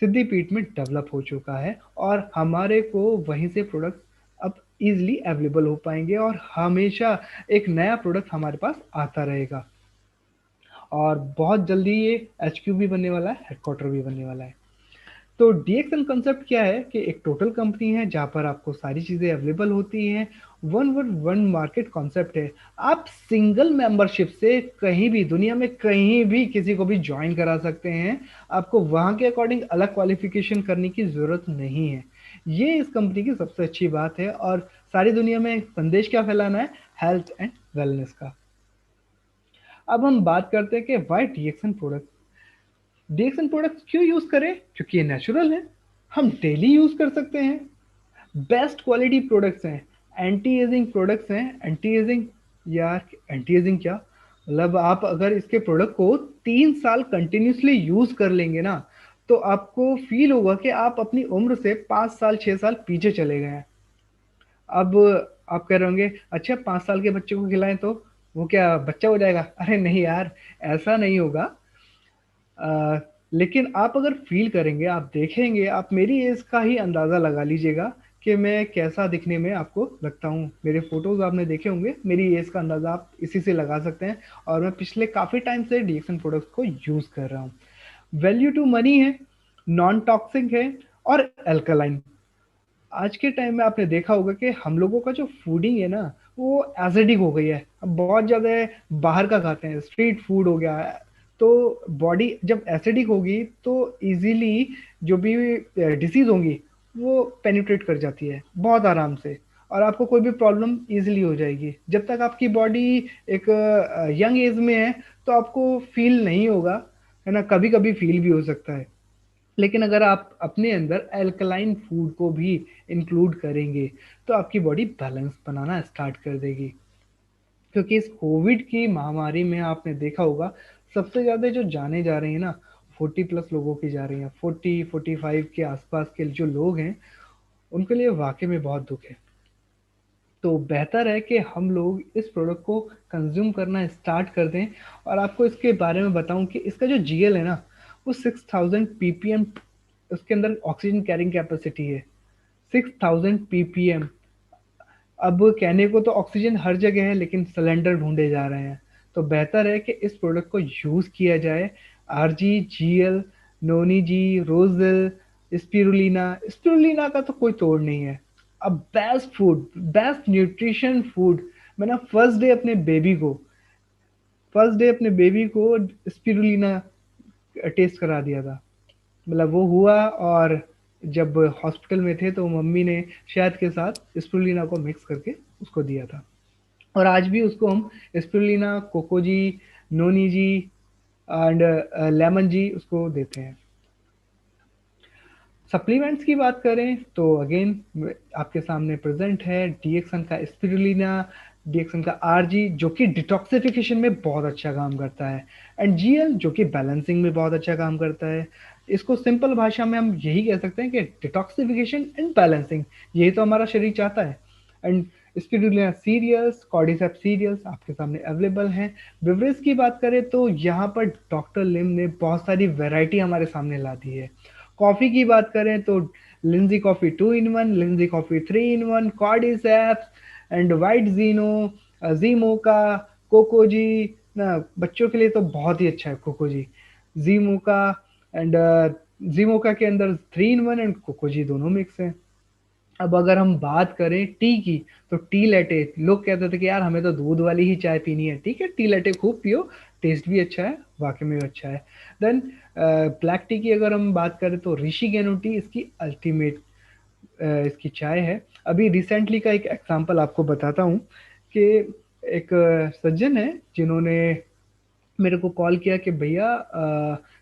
सिद्धिपीठ में डेवलप हो चुका है। और हमारे को वहीं से प्रोडक्ट अब इजीली अवेलेबल हो पाएंगे, और हमेशा एक नया प्रोडक्ट हमारे पास आता रहेगा। और बहुत जल्दी ये एचक्यू भी बनने वाला है, हेडक्वार्टर भी बनने वाला है। तो डीएक्सन कंसेप्ट क्या है कि एक टोटल कंपनी है जहां पर आपको सारी चीजें अवेलेबल होती हैं। One word one market concept है। आप सिंगल मेंबरशिप से कहीं भी दुनिया में कहीं भी किसी को भी ज्वाइन करा सकते हैं। आपको वहां के अकॉर्डिंग अलग क्वालिफिकेशन करने की जरूरत नहीं है। ये इस कंपनी की सबसे अच्छी बात है। और सारी दुनिया में संदेश क्या फैलाना है? हेल्थ एंड वेलनेस का। अब हम बात करते हैं कि वाई डीएक्सन प्रोडक्ट, डीएक्सन प्रोडक्ट्स क्यों यूज करें? क्योंकि ये नेचुरल है, हम डेली यूज कर सकते हैं, बेस्ट क्वालिटी प्रोडक्ट्स हैं, एंटी एजिंग प्रोडक्ट्स हैं। एंटी एजिंग, यार एंटी एजिंग क्या मतलब, आप अगर इसके प्रोडक्ट को 3 साल कंटिन्यूसली यूज कर लेंगे ना, तो आपको फील होगा कि आप अपनी उम्र से 5 साल 6 साल पीछे चले गए हैं। अब आप कह रहे होंगे अच्छा 5 साल के बच्चे को खिलाएं तो वो क्या बच्चा हो जाएगा? अरे नहीं यार, ऐसा नहीं होगा। अ, लेकिन आप अगर फील करेंगे, आप देखेंगे, आप मेरी एज का ही अंदाज़ा लगा लीजिएगा कि मैं कैसा दिखने में आपको लगता हूँ। मेरे फोटोज आपने देखे होंगे, मेरी एज का अंदाज़ा आप इसी से लगा सकते हैं। और मैं पिछले काफ़ी टाइम से डीएक्सन प्रोडक्ट्स को यूज़ कर रहा हूँ। वैल्यू टू मनी है, नॉन टॉक्सिक है, और एल्कलाइन। आज के टाइम में आपने देखा होगा कि हम लोगों का जो फूडिंग है ना, वो एसिडिक हो गई है। अब बहुत ज़्यादा बाहर का खाते हैं, स्ट्रीट फूड हो गया है। तो बॉडी जब एसिडिक होगी तो इजीली जो भी डिसीज होंगी वो पेनिट्रेट कर जाती है बहुत आराम से, और आपको कोई भी प्रॉब्लम इजीली हो जाएगी। जब तक आपकी बॉडी एक यंग एज में है तो आपको फील नहीं होगा, है ना, कभी कभी फील भी हो सकता है। लेकिन अगर आप अपने अंदर एल्कलाइन फूड को भी इंक्लूड करेंगे तो आपकी बॉडी बैलेंस बनाना स्टार्ट कर देगी। क्योंकि इस कोविड की महामारी में आपने देखा होगा सबसे ज़्यादा जो जाने जा रही है ना, 40+ लोगों की जा रही हैं। 40-45 के आसपास के जो लोग हैं उनके लिए वाकई में बहुत दुख है। तो बेहतर है कि हम लोग इस प्रोडक्ट को कंज्यूम करना स्टार्ट कर दें। और आपको इसके बारे में बताऊं कि इसका जो जीएल है ना, वो 6000 ppm, उसके अंदर ऑक्सीजन कैरिंग कैपेसिटी है 6000 ppm। अब कहने को तो ऑक्सीजन हर जगह है, लेकिन सिलेंडर ढूंढे जा रहे हैं। तो बेहतर है कि इस प्रोडक्ट को यूज़ किया जाए। आरजी, जीएल, नोनी जी, रोजेल, स्पिरुलिना, स्पिरुलिना का तो कोई तोड़ नहीं है। अब best food, best nutrition food, मैंने फर्स्ट डे अपने बेबी को स्पिरुलिना टेस्ट करा दिया था। मतलब वो हुआ, और जब हॉस्पिटल में थे तो मम्मी ने शहद के साथ स्पिरुलिना को मिक्स करके उसको दिया था। और आज भी उसको हम spirulina, Cocozhi, Nonizhi and Lemonzhi उसको देते हैं। सप्लीमेंट्स की बात करें तो अगेन आपके सामने प्रेजेंट है डीएक्सन का स्पिरुलिना, डीएक्सन का आरजी जो कि डिटॉक्सिफिकेशन में बहुत अच्छा काम करता है, एंड जीएल जो कि बैलेंसिंग में बहुत अच्छा काम करता है। इसको सिंपल भाषा में हम यही कह सकते हैं कि डिटॉक्सिफिकेशन एंड बैलेंसिंग, यही तो हमारा शरीर चाहता है। And spirulina serious, cordyceps serious आपके सामने अवेलेबल हैं। बेवरेज की बात करें तो यहाँ पर डॉक्टर लिम ने बहुत सारी वैरायटी हमारे सामने ला दी है। कॉफ़ी की बात करें तो Lingzhi coffee 2 in 1, Lingzhi coffee 3 in 1, cordyceps and white Zhino, Zhimocha, Cocozhi ना, बच्चों के लिए तो बहुत ही अच्छा है कोकोजी, जीमोका एंड जीमोका के अंदर 3 in 1 एंड कोकोजी दोनों मिक्स हैं। अब अगर हम बात करें टी की, तो टी लेटे, लोग कहते थे कि यार हमें तो दूध वाली ही चाय पीनी है। ठीक है, टी लेटे खूब पियो, टेस्ट भी अच्छा है, वाकई में अच्छा है। देन ब्लैक टी की अगर हम बात करें तो ऋषि गेनो टी इसकी अल्टीमेट इसकी चाय है। अभी रिसेंटली का एक एग्जांपल आपको बताता हूँ कि एक सज्जन है जिन्होंने मेरे को कॉल किया कि भैया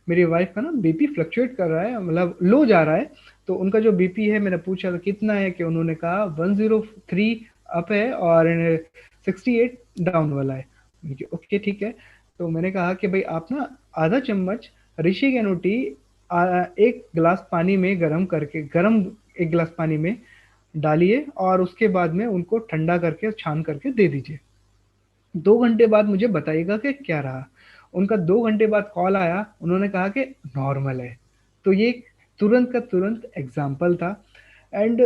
मेरी वाइफ का ना बीपी फ्लक्चुएट कर रहा है, मतलब लो जा रहा है। तो उनका जो बीपी है, मैंने पूछा तो कितना है, कि उन्होंने कहा 103 अप है और 68 डाउन वाला है। ओके ठीक है। तो मैंने कहा कि भाई आप ना आधा चम्मच ऋषि गेनो टी एक गिलास पानी में गर्म करके, गर्म एक गिलास पानी में डालिए और उसके बाद में उनको ठंडा करके छान करके दे दीजिए। 2 घंटे बाद मुझे बताइएगा कि क्या रहा। उनका 2 घंटे बाद कॉल आया, उन्होंने कहा कि नॉर्मल है। तो ये तुरंत का तुरंत एग्जाम्पल था। एंड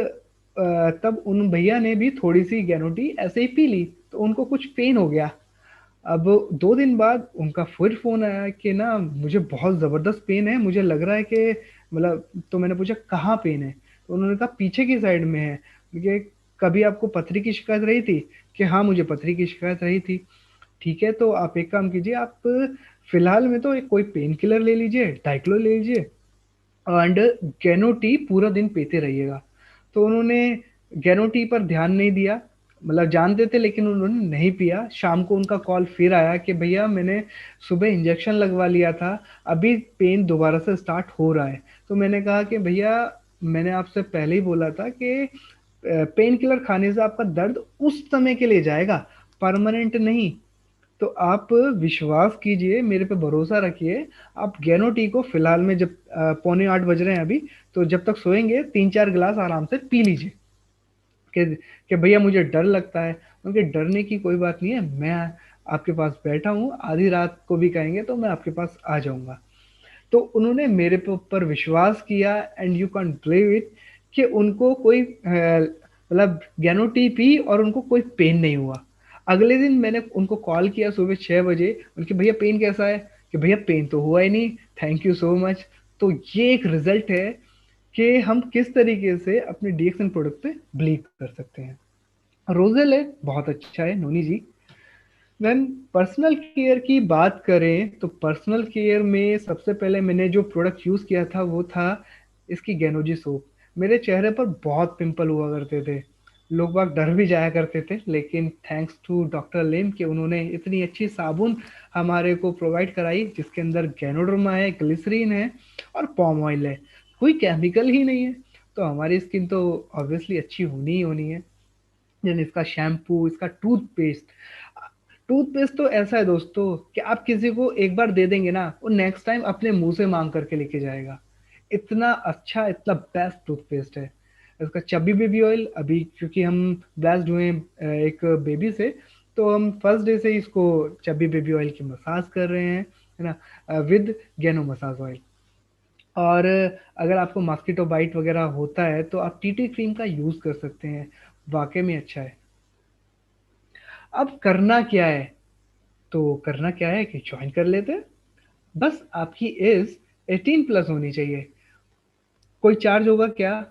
तब उन भैया ने भी थोड़ी सी गैनोटी ऐसे ही पी ली, तो उनको कुछ पेन हो गया। अब 2 दिन बाद उनका फिर फोन आया कि ना मुझे बहुत ज़बरदस्त पेन है, मुझे लग रहा है कि मतलब, तो मैंने पूछा कहाँ पेन है, तो उन्होंने कहा पीछे की साइड में है। कि कभी आपको पथरी की शिकायत रही थी, कि हाँ मुझे पथरी की शिकायत रही थी। ठीक है, तो आप एक काम कीजिए, आप फिलहाल में तो एक कोई पेन किलर ले लीजिए, डाइक्लो ले लीजिए एंड गैनो टी पूरा दिन पीते रहिएगा। तो उन्होंने गैनो टी पर ध्यान नहीं दिया, मतलब जानते थे लेकिन उन्होंने नहीं पिया। शाम को उनका कॉल फिर आया कि भैया मैंने सुबह इंजेक्शन लगवा लिया था, अभी पेन दोबारा से स्टार्ट हो रहा है। तो मैंने कहा कि भैया मैंने आपसे पहले ही बोला था कि पेन किलर खाने से आपका दर्द उस समय के लिए जाएगा, परमानेंट नहीं। तो आप विश्वास कीजिए, मेरे पे भरोसा रखिए। आप गैनो टी को फिलहाल में जब 7:45 बज रहे हैं अभी, तो जब तक सोएंगे 3-4 गिलास आराम से पी लीजिए। कि कि भैया मुझे डर लगता है, उनके डरने की कोई बात नहीं है, मैं आपके पास बैठा हूँ, आधी रात को भी कहेंगे तो मैं आपके पास आ जाऊंगा। तो उन्होंने मेरे पे ऊपर विश्वास किया and you can believe it कि उनको कोई मतलब गैनो टी पी और उनको कोई पेन नहीं हुआ। अगले दिन मैंने उनको कॉल किया सुबह 6 बजे, उनके भैया पेन कैसा है, कि भैया पेन तो हुआ ही नहीं, थैंक यू सो मच। तो ये एक रिजल्ट है कि हम किस तरीके से अपने डीएक्सन प्रोडक्ट पे बिलीव कर सकते हैं। रोजेल है बहुत अच्छा है नोनी जी। मैम पर्सनल केयर की बात करें तो पर्सनल केयर में सबसे पहले मैंने जो प्रोडक्ट यूज़ किया था वो था इसकी गैनोजी सोप। मेरे चेहरे पर बहुत पिंपल हुआ करते थे, लोग बाग डर भी जाया करते थे, लेकिन थैंक्स टू डॉक्टर लेम कि उन्होंने इतनी अच्छी साबुन हमारे को प्रोवाइड कराई जिसके अंदर गैनोडर्मा है, ग्लिसरीन है और पॉम ऑयल है, कोई केमिकल ही नहीं है। तो हमारी स्किन तो ऑब्वियसली अच्छी होनी ही होनी है। देन इसका शैम्पू, इसका टूथपेस्ट। टूथपेस्ट तो ऐसा है दोस्तों कि आप किसी को एक बार दे देंगे ना, वो नेक्स्ट टाइम अपने मुंह से मांग करके लेके जाएगा। इतना अच्छा, इतना बेस्ट टूथपेस्ट है। इसका चबी बेबी ऑयल, अभी क्योंकि हम ब्लेस्ड हुए हैं एक बेबी से, तो हम फर्स्ट डे से ही इसको चबी बेबी ऑयल की मसाज कर रहे हैं, है ना, विद गैनो मसाज ऑयल। और अगर आपको मॉस्किटो बाइट वगैरह होता है तो आप टीटी क्रीम का यूज़ कर सकते हैं, वाकई में अच्छा है। अब करना क्या है, तो करना क्या है कि ज्वाइन कर लेते हैं। बस आपकी एज 18+ होनी चाहिए। कोई चार्ज होगा क्या?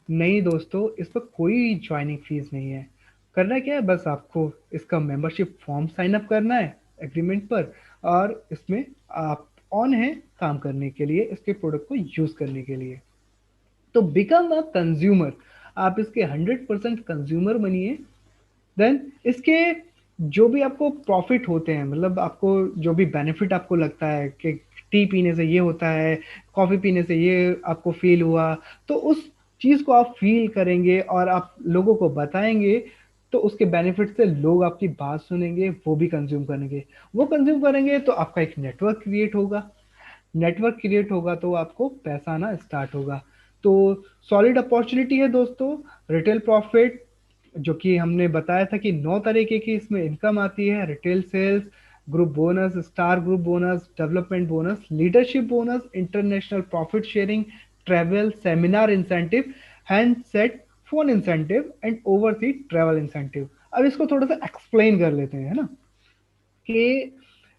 नहीं दोस्तों, इस पर कोई ज्वाइनिंग फीस नहीं है। करना क्या है, बस आपको इसका मेंबरशिप फॉर्म साइन अप करना है एग्रीमेंट पर, और इसमें आप ऑन है काम करने के लिए, इसके प्रोडक्ट को यूज करने के लिए। तो बिकम अ कंज्यूमर, आप इसके 100% कंज्यूमर बनिए। देन इसके जो भी आपको प्रॉफिट होते हैं, मतलब आपको जो भी बेनिफिट आपको लगता है कि टी पीने से ये होता है, कॉफ़ी पीने से ये आपको फील हुआ, तो उस चीज़ को आप फील करेंगे और आप लोगों को बताएंगे, तो उसके बेनिफिट से लोग आपकी बात सुनेंगे, वो भी कंज्यूम करेंगे। वो कंज्यूम करेंगे तो आपका एक नेटवर्क क्रिएट होगा, नेटवर्क क्रिएट होगा तो आपको पैसा आना स्टार्ट होगा। तो सॉलिड अपॉर्चुनिटी है दोस्तों, रिटेल प्रॉफिट जो कि हमने बताया था कि 9 तरीके की इसमें इनकम आती है: retail sales, group bonus, star group bonus, development bonus, leadership bonus, international profit sharing, travel, seminar incentive, handset, phone incentive and oversea travel incentive. अब इसको थोड़ा सा एक्सप्लेन कर लेते हैं, है ना, कि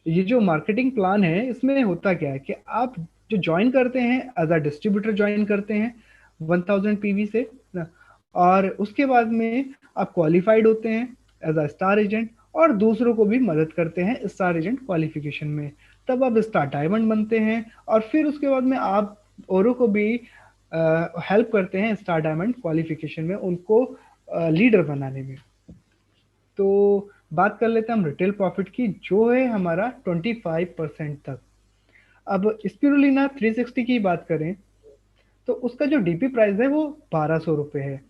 ये जो मार्केटिंग प्लान है इसमें होता क्या है कि आप जो ज्वाइन करते हैं एज अ डिस्ट्रीब्यूटर ज्वाइन करते हैं 1000 पीवी से ना, और उसके बाद में आप क्वालिफाइड होते हैं एज अ स्टार एजेंट और दूसरों को भी मदद करते हैं स्टार एजेंट क्वालिफिकेशन में। तब आप स्टार डायमंड बनते हैं और फिर उसके बाद में आप औरों को भी हेल्प करते हैं स्टार डायमंड क्वालिफिकेशन में, उनको लीडर बनाने में। तो बात कर लेते हैं हम रिटेल प्रॉफिट की, जो है हमारा 25% तक। अब स्पिरुलिना 360 की बात करें तो उसका जो डीपी प्राइस है वो 1200 रुपये है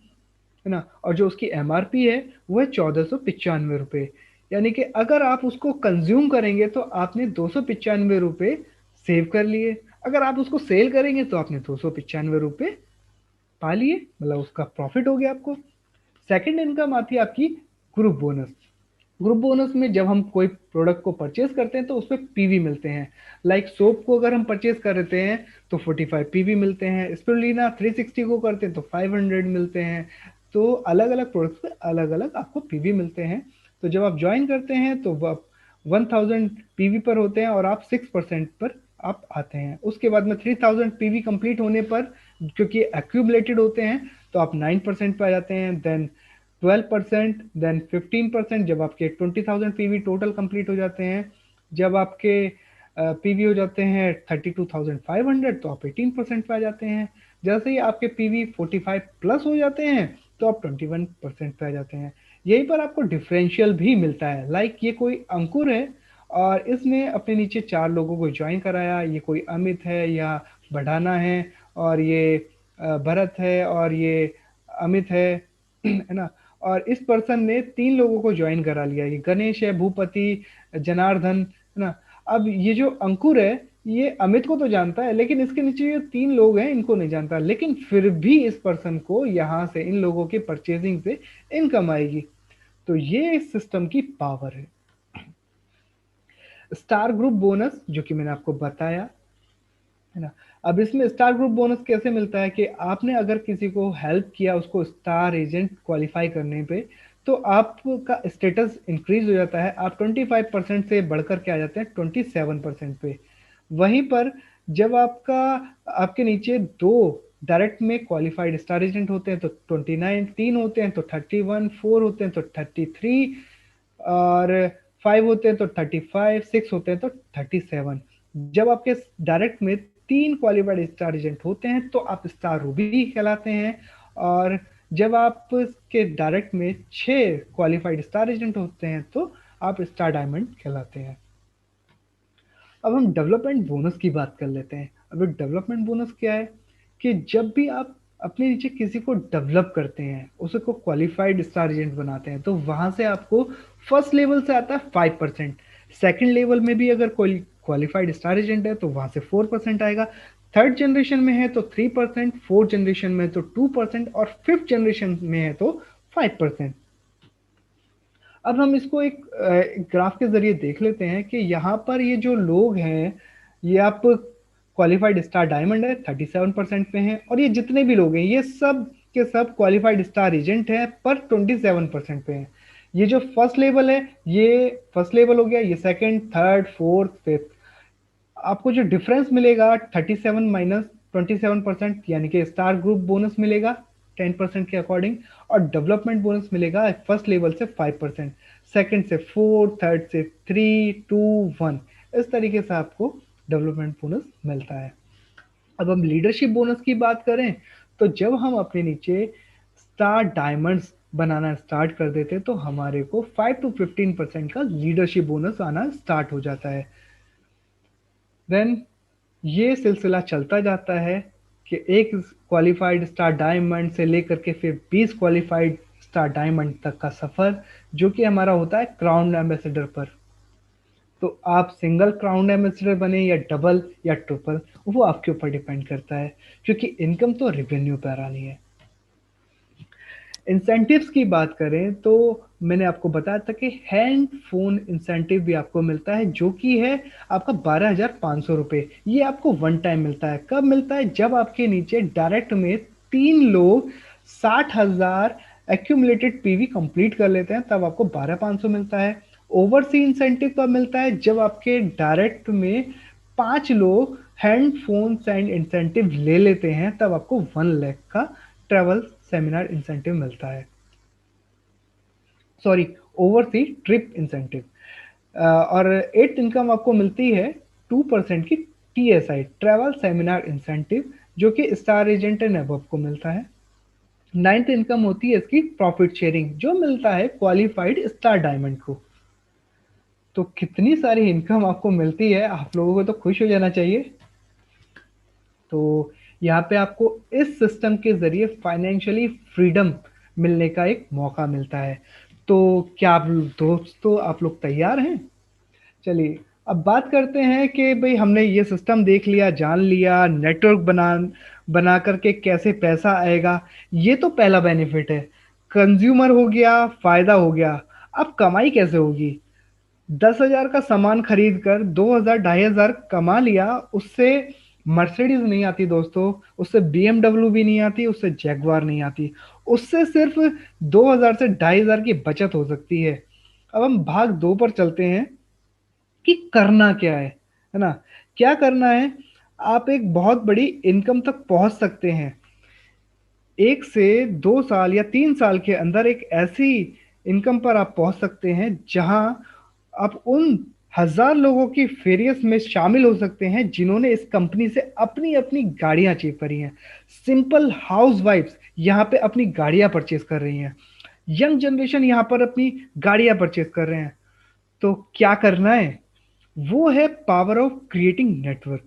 ना, और जो उसकी एमआरपी है वो है 1495 रुपये। यानी कि अगर आप उसको कंज्यूम करेंगे तो आपने 295 रुपये सेव कर लिए, अगर आप उसको सेल करेंगे तो आपने 295 रुपये पा लिए, मतलब उसका प्रॉफिट हो गया आपको। सेकंड इनकम आती है आपकी ग्रुप बोनस। ग्रुप बोनस में जब हम कोई प्रोडक्ट को परचेज करते हैं तो उसमें पीवी मिलते हैं। लाइक सोप को अगर हम परचेज करते हैं तो 45 पीवी मिलते हैं, स्पिरुलिना 360 को करते हैं तो 500 मिलते हैं। तो अलग अलग प्रोडक्ट्स पे अलग अलग आपको पीवी मिलते हैं। तो जब आप ज्वाइन करते हैं तो आप 1000 पीवी पर होते हैं और आप 6% पर आप आते हैं। उसके बाद में 3000 पीवी कंप्लीट होने पर, क्योंकि एक्यूमुलेटेड होते हैं, तो आप 9% पे आ जाते हैं, देन 12%, देन 15% जब आपके 20,000 पीवी टोटल कंप्लीट हो जाते हैं। जब आपके पीवी हो जाते हैं 32,500 तो आप 18% पे आ जाते हैं। जैसे ही आपके पीवी 45 प्लस हो जाते हैं तो आप 21% पे आ जाते हैं। यहीं पर आपको डिफरेंशियल भी मिलता है। लाइक ये कोई अंकुर है और इसने अपने नीचे 4 लोगों को ज्वाइन कराया। ये कोई अमित है या बढ़ाना है, और ये भरत है और ये अमित है ना। और इस पर्सन ने 3 लोगों को ज्वाइन करा लिया, ये गणेश है, भूपति, जनार्दन, है ना। अब ये जो अंकुर है ये अमित को तो जानता है, लेकिन इसके नीचे जो 3 लोग हैं इनको नहीं जानता, लेकिन फिर भी इस पर्सन को यहाँ से इन लोगों के परचेजिंग से इनकम आएगी। तो ये इस सिस्टम की पावर है। स्टार ग्रुप बोनस जो कि मैंने आपको बताया, है ना। अब इसमें स्टार ग्रुप बोनस कैसे मिलता है कि आपने अगर किसी को हेल्प किया उसको स्टार एजेंट क्वालिफाई करने पे, तो आपका स्टेटस इंक्रीज हो जाता है। आप 25% से बढ़कर के आ जाते हैं 27% पे। वहीं पर जब आपके नीचे 2 डायरेक्ट में क्वालिफाइड स्टार एजेंट होते हैं तो 29, 3 होते हैं तो 31, 4 होते हैं तो 33, और 5 होते हैं तो 35, 6 होते हैं तो 37। जब आपके डायरेक्ट में 3 क्वालिफाइड स्टार एजेंट होते हैं तो आप स्टार रूबी कहलाते हैं, और जब आपके डायरेक्ट में 6 क्वालिफाइड स्टार एजेंट होते हैं तो आप स्टार डायमंड कहलाते हैं। अब हम डेवलपमेंट बोनस की बात कर लेते हैं। अब डेवलपमेंट बोनस क्या है कि जब भी आप अपने नीचे किसी को डेवलप करते हैं, उसे को क्वालिफाइड स्टार एजेंट बनाते हैं, तो वहां से आपको फर्स्ट लेवल से आता है 5%। सेकंड लेवल में भी अगर कोई क्वालिफाइड स्टार एजेंट है तो वहां से 4% आएगा। थर्ड जनरेशन में है तो 3%, फोर्थ जनरेशन में है तो 2%, और फिफ्थ जनरेशन में है तो 5%। अब हम इसको एक ग्राफ के जरिए देख लेते हैं कि यहाँ पर ये जो लोग हैं, ये आप क्वालिफाइड स्टार डायमंड है 37% पे हैं, और ये जितने भी लोग हैं ये सब के सब क्वालिफाइड स्टार एजेंट है पर 27% पे हैं। ये जो फर्स्ट लेवल है ये फर्स्ट लेवल हो गया, ये सेकंड, थर्ड, फोर्थ, फिफ्थ। आपको जो डिफरेंस मिलेगा 37 माइनस 27%, यानी कि स्टार ग्रुप बोनस मिलेगा 10% के अकॉर्डिंग, और डेवलपमेंट बोनस मिलेगा फर्स्ट लेवल से 5%, सेकंड से 4, थर्ड से 3, 2, 1। इस तरीके से आपको डेवलपमेंट बोनस मिलता है। अब हम लीडरशिप बोनस की बात करें तो जब हम अपने नीचे स्टार डायमंड्स बनाना स्टार्ट कर देते हैं तो हमारे को 5 to 15% का लीडरशिप बोनस आना स्टार्ट हो जाता है। देन ये सिलसिला चलता जाता है कि एक क्वालिफाइड स्टार डायमंड से लेकर के फिर 20 क्वालिफाइड स्टार डायमंड तक का सफर, जो कि हमारा होता है क्राउन एम्बेसडर पर। तो आप सिंगल क्राउन एम्बेसडर बने या डबल या ट्रिपल, वो आपके ऊपर डिपेंड करता है, क्योंकि इनकम तो रेवेन्यू पर आनी है। इंसेंटिव्स की बात करें तो मैंने आपको बताया था कि हैंड फोन इंसेंटिव भी आपको मिलता है, जो कि है आपका 12,500 रुपये। ये आपको वन टाइम मिलता है। कब मिलता है? जब आपके नीचे डायरेक्ट में 3 लोग 60,000 एक्यूमुलेटेड पीवी कंप्लीट कर लेते हैं, तब आपको 12,500 मिलता है। ओवरसी इंसेंटिव कब मिलता है? जब आपके डायरेक्ट में 5 लोग हैंड फोन एंड इंसेंटिव ले लेते हैं, तब आपको 1 लाख का ट्रैवल सेमिनार इंसेंटिव मिलता है। Sorry, oversee trip incentive. और एट्थ इनकम आपको मिलती है 2% की टीएसआई, ट्रैवल सेमिनार इंसेंटिव, जो कि स्टार एजेंट एंड अबव को मिलता है। नाइन्थ इनकम होती है इसकी प्रॉफिट शेयरिंग, जो मिलता है क्वालिफाइड स्टार डायमंड को। तो कितनी सारी इनकम आपको मिलती है, आप लोगों को तो खुश हो जाना चाहिए। तो यहाँ पे आपको इस सिस्टम के ज़रिए फाइनेंशियली फ्रीडम मिलने का एक मौका मिलता है। तो क्या आप दोस्तों, आप लोग तैयार हैं? चलिए, अब बात करते हैं कि भाई हमने ये सिस्टम देख लिया, जान लिया, नेटवर्क बना करके कैसे पैसा आएगा। ये तो पहला बेनिफिट है, कंज्यूमर हो गया, फायदा हो गया। अब कमाई कैसे होगी? 10,000 का सामान खरीद कर 2,000 2,500 कमा लिया, उससे मर्सिडीज नहीं आती दोस्तों, उससे बीएमडब्ल्यू भी नहीं आती, उससे जैगवार नहीं आती। उससे सिर्फ 2,000 से 2,500 की बचत हो सकती है। अब हम भाग 2 पर चलते हैं कि करना क्या है ना? क्या करना है? आप एक बहुत बड़ी इनकम तक पहुंच सकते हैं। 1 से 2 साल या 3 साल के अंदर एक ऐसी इनकम पर आप पहुंच सकते हैं जहां आप उन 1,000 लोगों की फेरियस में शामिल हो सकते हैं जिन्होंने इस कंपनी से अपनी अपनी गाड़ियां अचीव करी हैं। सिंपल हाउस वाइफ्स यहाँ पे अपनी गाड़ियां परचेज कर रही हैं। यंग जनरेशन यहाँ पर अपनी गाड़ियां परचेज कर रहे हैं। तो क्या करना है? वो है पावर ऑफ क्रिएटिंग नेटवर्क।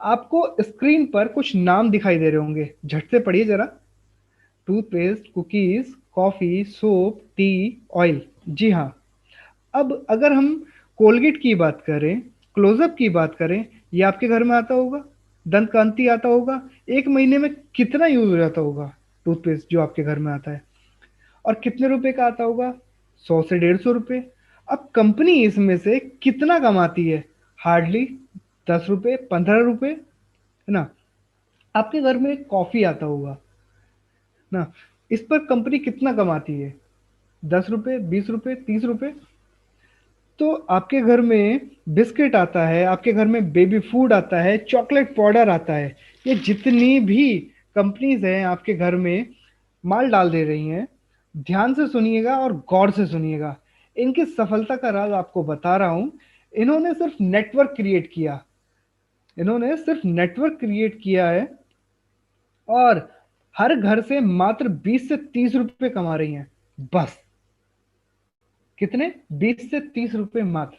आपको स्क्रीन पर कुछ नाम दिखाई दे रहे होंगे, झट से पढ़िए जरा। Toothpaste, cookies, coffee, soap, tea, oil. जी हाँ। अब अगर हम कोलगेट की बात करें, क्लोजअप की बात करें, ये आपके घर में आता होगा। दंत कांति आता होगा। एक महीने में कितना यूज हो जाता होगा टूथपेस्ट जो आपके घर में आता है? और कितने रुपए का आता होगा? 100 से 150 रुपए। अब कंपनी इसमें से कितना कमाती है? हार्डली 10 रुपए, 15 रुपए, है ना? आपके घर में कॉफी आता होगा ना, इस पर कंपनी कितना कमाती है? 10 रुपए, 20 रुपए, 30 रुपए। तो आपके घर में बिस्किट आता है, आपके घर में बेबी फूड आता है, चॉकलेट पाउडर आता है। ये जितनी भी कंपनीज हैं आपके घर में माल डाल दे रही हैं, ध्यान से सुनिएगा और गौर से सुनिएगा। इनकी सफलता का राज आपको बता रहा हूं। इन्होंने सिर्फ नेटवर्क क्रिएट किया। इन्होंने सिर्फ नेटवर्क क्रिएट किया है, और हर घर से मात्र 20 से 30 रुपए कमा रही हैं बस। कितने? 20 से 30 रुपए मात्र।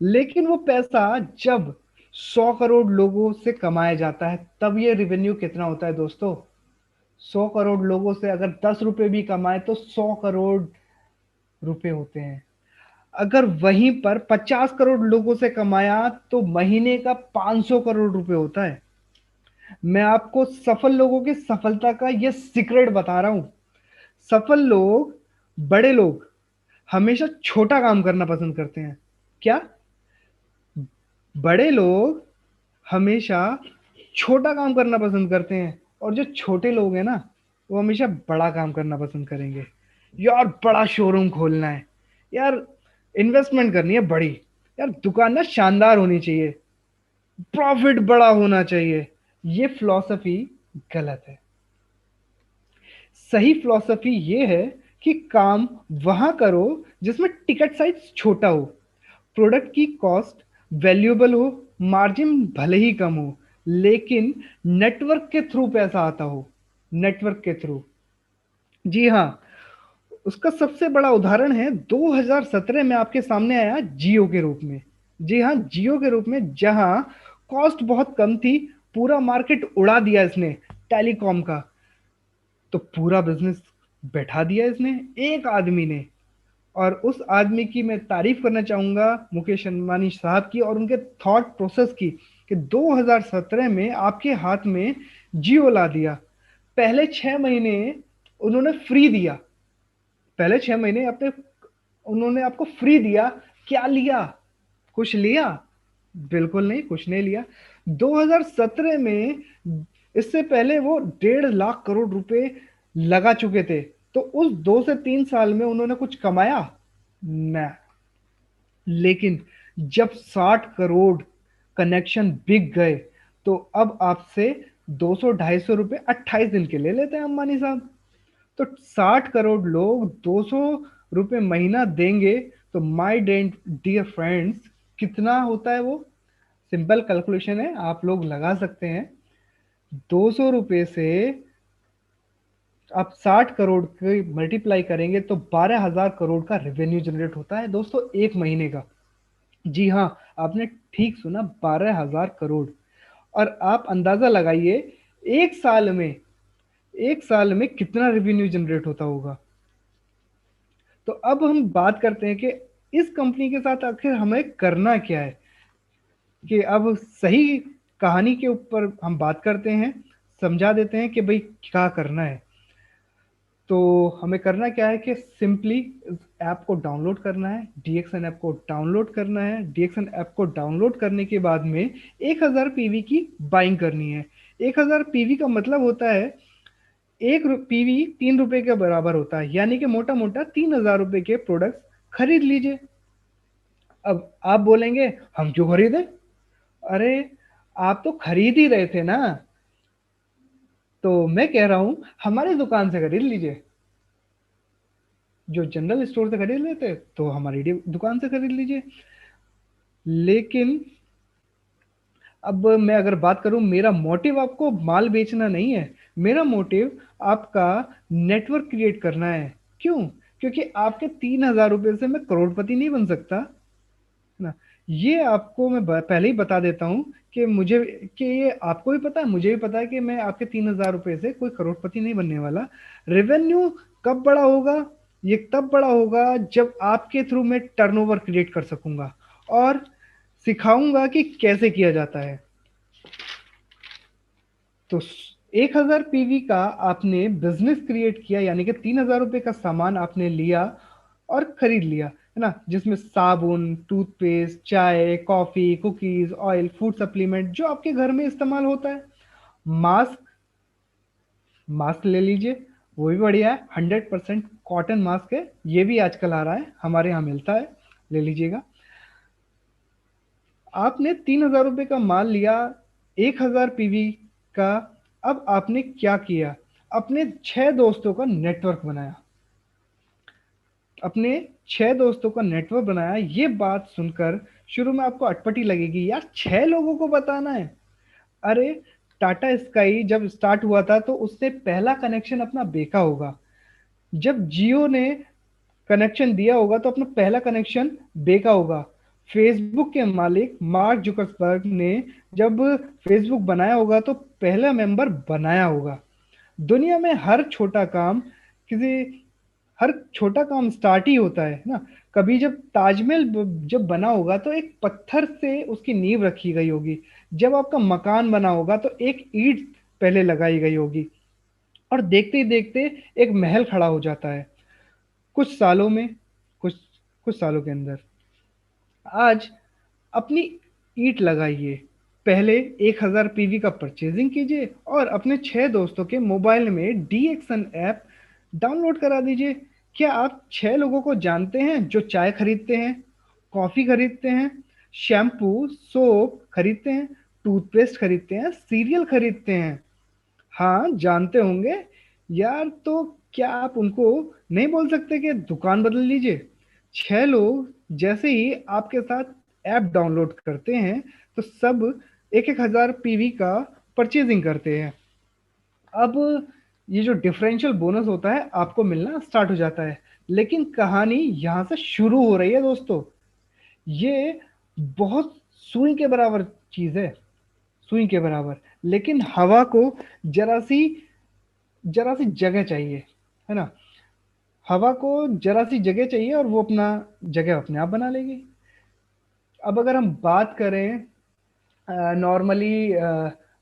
लेकिन वो पैसा जब 100 करोड़ लोगों से कमाया जाता है, तब ये रेवेन्यू कितना होता है दोस्तों? 100 करोड़ लोगों से अगर 10 रुपए भी कमाए तो 100 करोड़ रुपए होते हैं। अगर वहीं पर 50 करोड़ लोगों से कमाया तो महीने का 500 करोड़ रुपए होता है। मैं आपको सफल लोगों की सफलता का यह सीक्रेट बता रहा हूं। सफल लोग, बड़े लोग हमेशा छोटा काम करना पसंद करते हैं। क्या? बड़े लोग हमेशा छोटा काम करना पसंद करते हैं, और जो छोटे लोग हैं ना, वो हमेशा बड़ा काम करना पसंद करेंगे। यार बड़ा शोरूम खोलना है, यार इन्वेस्टमेंट करनी है बड़ी, यार दुकान ना शानदार होनी चाहिए, प्रॉफिट बड़ा होना चाहिए। ये फिलॉसफी गलत है। सही फिलॉसफी ये है कि काम वहां करो जिसमें टिकट साइज छोटा हो, प्रोडक्ट की कॉस्ट वैल्यूएबल हो, मार्जिन भले ही कम हो, लेकिन नेटवर्क के थ्रू पैसा आता हो। नेटवर्क के थ्रू। जी हाँ। उसका सबसे बड़ा उदाहरण है 2017 में आपके सामने आया जियो के रूप में। जी हाँ, जियो के रूप में, जहां कॉस्ट बहुत कम थी, पूरा मार्केट उड़ा दिया इसने टेलीकॉम का। तो पूरा बिजनेस बैठा दिया इसने एक आदमी ने। और उस आदमी की मैं तारीफ करना चाहूंगा, मुकेश अंबानी साहब की, और उनके थॉट प्रोसेस की, कि 2017 में आपके हाथ में जियो ला दिया। पहले 6 महीने उन्होंने फ्री दिया, पहले 6 महीने अपने उन्होंने आपको फ्री दिया। क्या लिया? कुछ लिया? बिल्कुल नहीं, कुछ नहीं लिया। 2017 में, इससे पहले वो 1.5 लाख करोड़ रुपए लगा चुके थे। तो उस 2 से 3 साल में उन्होंने कुछ कमाया? नहीं। लेकिन जब 60 करोड़ कनेक्शन बिक गए, तो अब आपसे 200-250 रुपए 28 दिन के ले लेते हैं अंबानी साहब। तो 60 करोड़ लोग 200 रुपए महीना देंगे, तो माय डियर फ्रेंड्स, कितना होता है वो? सिंपल कैलकुलेशन है, आप लोग लगा सकते हैं। 200 रुपए से आप 60 करोड़ की मल्टीप्लाई करेंगे तो 12,000 करोड़ का रेवेन्यू जनरेट होता है दोस्तों, एक महीने का। जी हाँ, आपने ठीक सुना, 12,000 करोड़। और आप अंदाजा लगाइए, एक साल में एक साल में कितना रेवेन्यू जनरेट होता होगा। तो अब हम बात करते हैं कि इस कंपनी के साथ आखिर हमें करना क्या है। कि अब सही कहानी के ऊपर हम बात करते हैं, समझा देते हैं कि भाई क्या करना है। तो हमें करना क्या है कि सिंपली इस ऐप को डाउनलोड करना है, डीएक्सन ऐप को डाउनलोड करना है। डीएक्सन ऐप को डाउनलोड करने के बाद में 1000 पीवी की बाइंग करनी है। 1000 पीवी का मतलब होता है, एक पीवी 3 रुपए के बराबर होता है, यानी कि मोटा मोटा 3,000 रुपए के प्रोडक्ट खरीद लीजिए। अब आप बोलेंगे हम क्यों खरीदें? अरे, आप तो खरीद ही रहे थे ना। तो मैं कह रहा हूं, हमारी दुकान से खरीद लीजिए। जो जनरल स्टोर से खरीद लेते तो हमारी दुकान से खरीद लीजिए। लेकिन अब मैं अगर बात करूं, मेरा मोटिव आपको माल बेचना नहीं है। मेरा मोटिव आपका नेटवर्क क्रिएट करना है। क्यों? क्योंकि आपके 3,000 रुपए से मैं करोड़पति नहीं बन सकता ना। ये आपको मैं पहले ही बता देता हूँ कि मुझे, कि ये आपको भी पता है, मुझे भी पता है कि मैं आपके 3,000 रुपए से कोई करोड़पति नहीं बनने वाला। रेवेन्यू कब बड़ा होगा? ये तब बड़ा होगा जब आपके थ्रू मैं टर्नओवर क्रिएट कर सकूंगा और सिखाऊंगा कि कैसे किया जाता है। तो 1,000 पीवी का आपने बिजनेस क्रिएट किया, यानी कि 3,000 रुपए का सामान आपने लिया और खरीद लिया, है ना, जिसमें साबुन, टूथपेस्ट, चाय, coffee, cookies, oil, food supplement जो आपके घर में इस्तेमाल होता है। मास्क, मास्क ले लीजिए, वो भी बढ़िया है, 100% कॉटन मास्क है, ये भी आजकल आ रहा है, हमारे यहाँ मिलता है, ले लीजिएगा। आपने 3,000 रुपए का माल लिया, 1,000 पीवी का। अब आपने क्या किया? अपने 6 दोस्तों का नेटवर्क बनाया। अपने 6 दोस्तों का नेटवर्क बनाया। ये बात सुनकर शुरू में आपको अटपटी लगेगी, यार 6 लोगों को बताना है। अरे, टाटा स्काई जब स्टार्ट हुआ था तो उसने पहला कनेक्शन अपना बेचा होगा। जब जियो ने कनेक्शन दिया होगा तो अपना पहला कनेक्शन बेचा होगा। फेसबुक के मालिक मार्क जुकरबर्ग ने जब फेसबुक बनाया होगा तो पहला मेंबर बनाया होगा। दुनिया में किसी हर छोटा काम स्टार्ट ही होता है ना। कभी जब ताजमहल जब बना होगा तो एक पत्थर से उसकी नींव रखी गई होगी। जब आपका मकान बना होगा तो एक ईंट पहले लगाई गई होगी, और देखते ही देखते एक महल खड़ा हो जाता है। कुछ सालों में, कुछ कुछ सालों के अंदर, आज अपनी ईंट लगाइए। पहले 1,000 पीवी का परचेजिंग कीजिए और अपने 6 दोस्तों के मोबाइल में डीएक्सन ऐप डाउनलोड करा दीजिए। क्या आप 6 लोगों को जानते हैं जो चाय खरीदते हैं, कॉफी खरीदते हैं, शैम्पू, सोप खरीदते हैं, टूथपेस्ट खरीदते हैं, सीरियल खरीदते हैं? हाँ, जानते होंगे यार। तो क्या आप उनको नहीं बोल सकते कि दुकान बदल लीजिए? 6 लोग जैसे ही आपके साथ ऐप डाउनलोड करते हैं तो सब 1,000 पीवी का परचेजिंग करते हैं। अब ये जो डिफरेंशियल बोनस होता है आपको मिलना स्टार्ट हो जाता है। लेकिन कहानी यहां से शुरू हो रही है दोस्तों। ये बहुत सुई के बराबर चीज है, सुई के बराबर। लेकिन हवा को जरा सी जरा सी जगह चाहिए, है ना। हवा को जरा सी जगह चाहिए और वो अपना जगह अपने आप बना लेगी। अब अगर हम बात करें नॉर्मली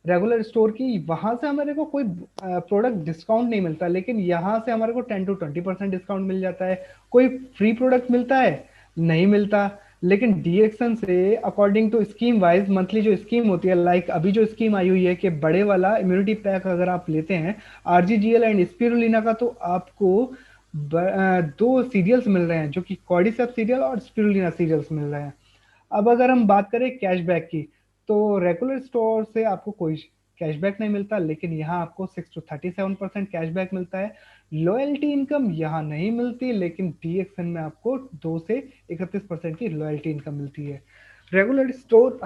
रेगुलर स्टोर की, वहां से हमारे को कोई प्रोडक्ट डिस्काउंट नहीं मिलता, लेकिन यहाँ से हमारे को 10 to 20% डिस्काउंट मिल जाता है। कोई फ्री प्रोडक्ट मिलता है? नहीं मिलता। लेकिन डीएक्सन से according to scheme wise monthly जो स्कीम होती है, लाइक अभी जो स्कीम आई हुई है कि बड़े वाला इम्यूनिटी पैक अगर आप लेते हैं आरजीजीएल एंड स्पिरुलिना का, तो आपको दो सीरियल्स मिल रहे हैं, जो कि कॉर्डिसेप सीरियल और स्पिरुलिना सीरियल्स मिल रहे हैं। अब अगर हम बात करें कैशबैक की, तो रेगुलर स्टोर से आपको कोई कैशबैक नहीं मिलता, लेकिन यहाँ आपको 6 to 37% कैशबैक मिलता है। लॉयल्टी इनकम यहाँ नहीं मिलती, लेकिन डीएक्सएन में आपको 2 से 31% की लॉयल्टी इनकम मिलती है। रेगुलर स्टोर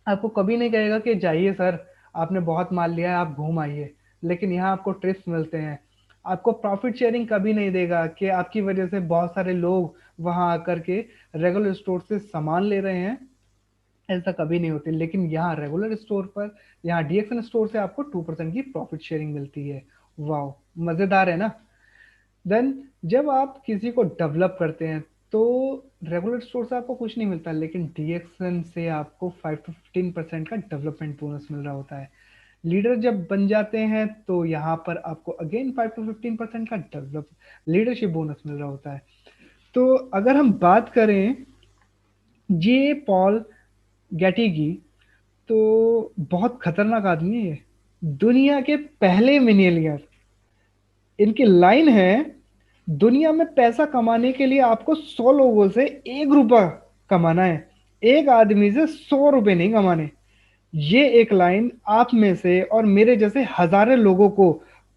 आपको कभी नहीं कहेगा कि जाइए सर, आपने बहुत माल लिया है, आप घूम आइए, लेकिन यहाँ आपको ट्रिप्स मिलते हैं। आपको प्रॉफिट शेयरिंग कभी नहीं देगा कि आपकी वजह से बहुत सारे लोग वहां आकर के रेगुलर स्टोर से सामान ले रहे हैं, ऐसा कभी नहीं होती। लेकिन यहाँ रेगुलर स्टोर पर, यहाँ डीएक्सन स्टोर से आपको 2% की प्रॉफिट शेयरिंग मिलती है। वाह, मजेदार है ना। देन जब आप किसी को डेवलप करते हैं, तो रेगुलर स्टोर से आपको कुछ नहीं मिलता, लेकिन डीएक्सन से आपको 5 to 15% का डेवलपमेंट बोनस मिल रहा होता है। लीडर जब बन जाते हैं, तो यहाँ पर आपको अगेन 5 to 15% का डेवलप लीडरशिप बोनस मिल रहा होता है। तो अगर हम बात करें जे पॉल गेटी की, तो बहुत खतरनाक आदमी है ये, दुनिया के पहले मिलियनियर। इनकी लाइन है, दुनिया में पैसा कमाने के लिए आपको 100 लोगों से 1 रुपया कमाना है, एक आदमी से 100 रुपए नहीं कमाने। ये एक लाइन आप में से और मेरे जैसे हजारों लोगों को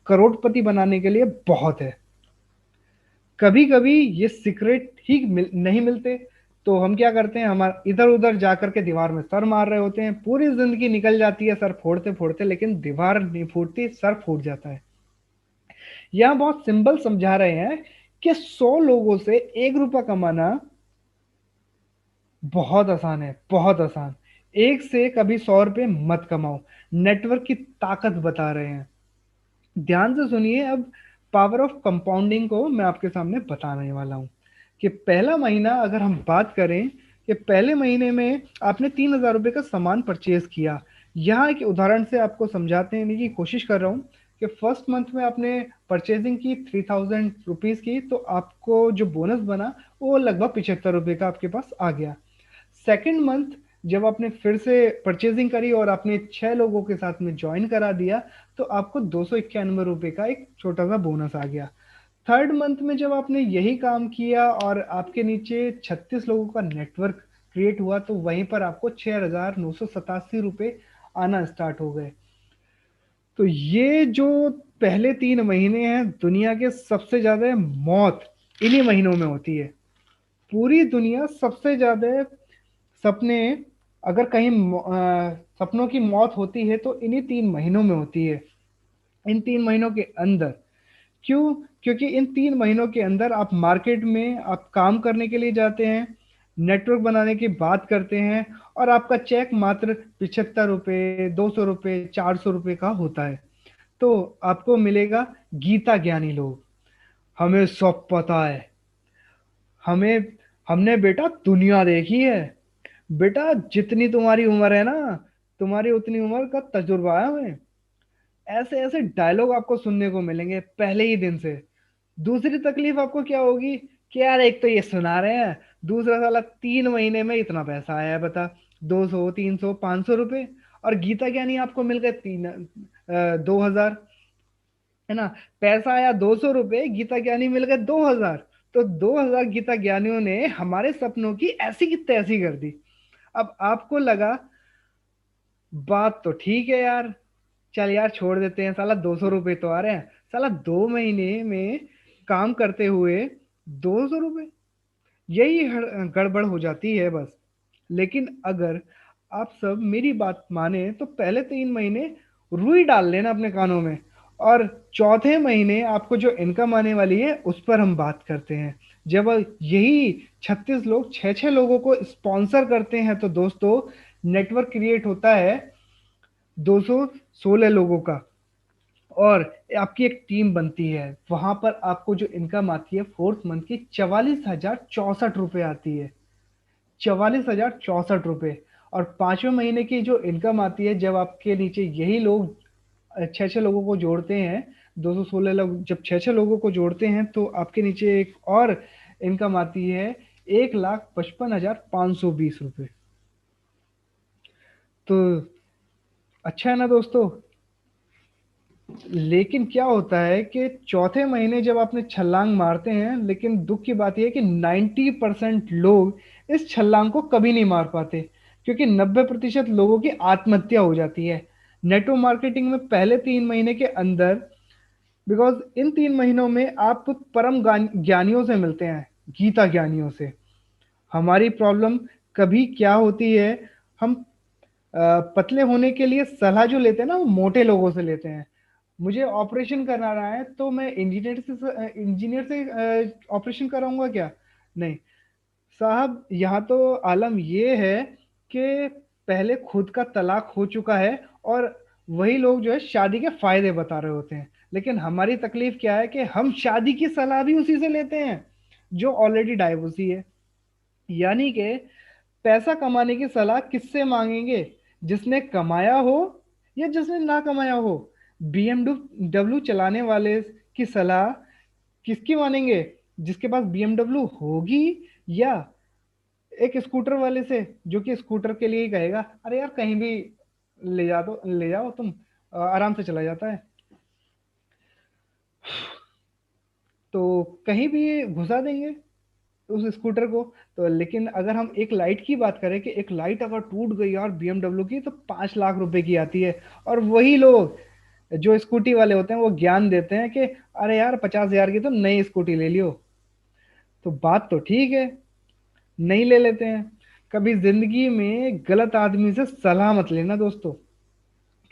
करोड़पति बनाने के लिए बहुत है। कभी कभी ये सीक्रेट ही नहीं मिलते, तो हम क्या करते हैं, हमारा इधर उधर जाकर के दीवार में सर मार रहे होते हैं, पूरी जिंदगी निकल जाती है सर फोड़ते फोड़ते, लेकिन दीवार नहीं फूटती, सर फूट जाता है। यहाँ बहुत सिंपल समझा रहे हैं कि 100 लोगों से 1 रुपया कमाना बहुत आसान है, बहुत आसान। एक से कभी 100 रुपये मत कमाओ, नेटवर्क की ताकत बता रहे हैं। ध्यान से सुनिए, अब पावर ऑफ कंपाउंडिंग को मैं आपके सामने बताने वाला हूं कि पहला महीना अगर हम बात करें कि पहले महीने में आपने 3,000 रुपये का सामान परचेज किया। यहाँ एक उदाहरण से आपको समझाते हैं की कोशिश कर रहा हूँ कि फर्स्ट मंथ में आपने परचेजिंग की 3,000 रुपीज की, तो आपको जो बोनस बना वो लगभग 75 रुपये का आपके पास आ गया। सेकेंड मंथ जब आपने फिर से परचेजिंग करी और आपने 6 लोगों के साथ में ज्वाइन करा दिया, तो आपको 291 रुपये का एक छोटा सा बोनस आ गया। थर्ड मंथ में जब आपने यही काम किया और आपके नीचे 36 लोगों का नेटवर्क क्रिएट हुआ, तो वहीं पर आपको 6,987 रुपये आना स्टार्ट हो गए। तो ये जो पहले 3 महीने हैं, दुनिया के सबसे ज्यादा मौत इन्हीं महीनों में होती है। पूरी दुनिया सबसे ज्यादा सपने, अगर कहीं सपनों की मौत होती है, तो इन्हीं 3 महीनों में होती है, इन 3 महीनों के अंदर। क्यों? क्योंकि इन 3 महीनों के अंदर आप मार्केट में आप काम करने के लिए जाते हैं, नेटवर्क बनाने की बात करते हैं, और आपका चेक मात्र 75 रुपये, 200 रुपये, 400 रुपये का होता है। तो आपको मिलेगा गीता ज्ञानी लोग, हमें सब पता है, हमें हमने बेटा दुनिया देखी है, बेटा जितनी तुम्हारी उम्र है ना, तुम्हारी उतनी उम्र का तजुर्बा है हमें। ऐसे ऐसे डायलॉग आपको सुनने को मिलेंगे पहले ही दिन से। दूसरी तकलीफ आपको क्या होगी कि यार एक तो ये सुना रहे हैं, दूसरा साला 3 महीने में इतना पैसा आया है, बता, 200, 300, 500 रुपए। और गीता ज्ञानी आपको मिल गए 2,000, है ना। पैसा आया 200 रुपये, गीता ज्ञानी मिल गए 2,000। तो 2,000 गीता ज्ञानियों ने हमारे सपनों की ऐसी की तैसी कर दी। अब आपको लगा बात तो ठीक है यार, चल यार छोड़ देते हैं, साला 200 रुपये तो आ रहे हैं, साला 2 महीने में काम करते हुए 200 रुपये, यही गड़बड़ हो जाती है बस। लेकिन अगर आप सब मेरी बात माने, तो पहले 3 महीने रुई डाल लेना अपने कानों में, और चौथे महीने आपको जो इनकम आने वाली है उस पर हम बात करते हैं। जब यही 36 लोग 6 6 लोगों को स्पॉन्सर करते हैं, तो दोस्तों नेटवर्क क्रिएट होता है 216 लोगों का, और आपकी एक टीम बनती है। वहां पर आपको जो इनकम आती है फोर्थ मंथ की 44,064 रुपए आती है, 44,064 रुपए। और 5वें महीने की जो इनकम आती है, जब आपके नीचे यही लोग 6-6 लोगों को जोड़ते हैं, 216 लोग जब 6-6 लोगों को जोड़ते हैं, तो आपके नीचे एक और इनकम आती है 1,55,520 रुपये। तो अच्छा है ना दोस्तों। लेकिन क्या होता है कि चौथे महीने जब आपने छलांग मारते हैं, लेकिन दुख की बात यह है कि 90% लोग इस छलांग को कभी नहीं मार पाते, क्योंकि 90% लोगों की आत्महत्या हो जाती है नेटवर्क मार्केटिंग में पहले 3 महीने के अंदर। बिकॉज इन 3 महीनों में आप परम ज्ञानियों से मिलते हैं, गीता ज्ञानियों से। हमारी प्रॉब्लम कभी क्या होती है, हम पतले होने के लिए सलाह जो लेते हैं ना, वो मोटे लोगों से लेते हैं। मुझे ऑपरेशन करना रहा है तो मैं इंजीनियर से ऑपरेशन कराऊंगा क्या? नहीं साहब, यहाँ तो आलम ये है कि पहले खुद का तलाक हो चुका है, और वही लोग जो है शादी के फायदे बता रहे होते हैं। लेकिन हमारी तकलीफ क्या है कि हम शादी की सलाह भी उसी से लेते हैं जो ऑलरेडी डाइवोर्सी है। यानी कि पैसा कमाने की सलाह किससे मांगेंगे? जिसने कमाया हो या जिसने ना कमाया हो। बीएमडब्ल्यू चलाने वाले की सलाह किसकी मानेंगे? जिसके पास बीएमडब्ल्यू होगी, या एक स्कूटर वाले से जो कि स्कूटर के लिए ही कहेगा अरे यार कहीं भी ले जाओ तुम, आराम से चला जाता है, तो कहीं भी घुसा देंगे उस स्कूटर को। तो लेकिन अगर हम एक लाइट की बात करें कि एक लाइट अगर टूट गई यार बीएमडब्ल्यू की, तो 5 लाख रुपए की आती है। और वही लोग जो स्कूटी वाले होते हैं वो ज्ञान देते हैं कि अरे यार 50,000 की तो नई स्कूटी ले लियो। तो बात तो ठीक है, नहीं ले लेते हैं। कभी जिंदगी में गलत आदमी से सलाह मत लेना दोस्तों,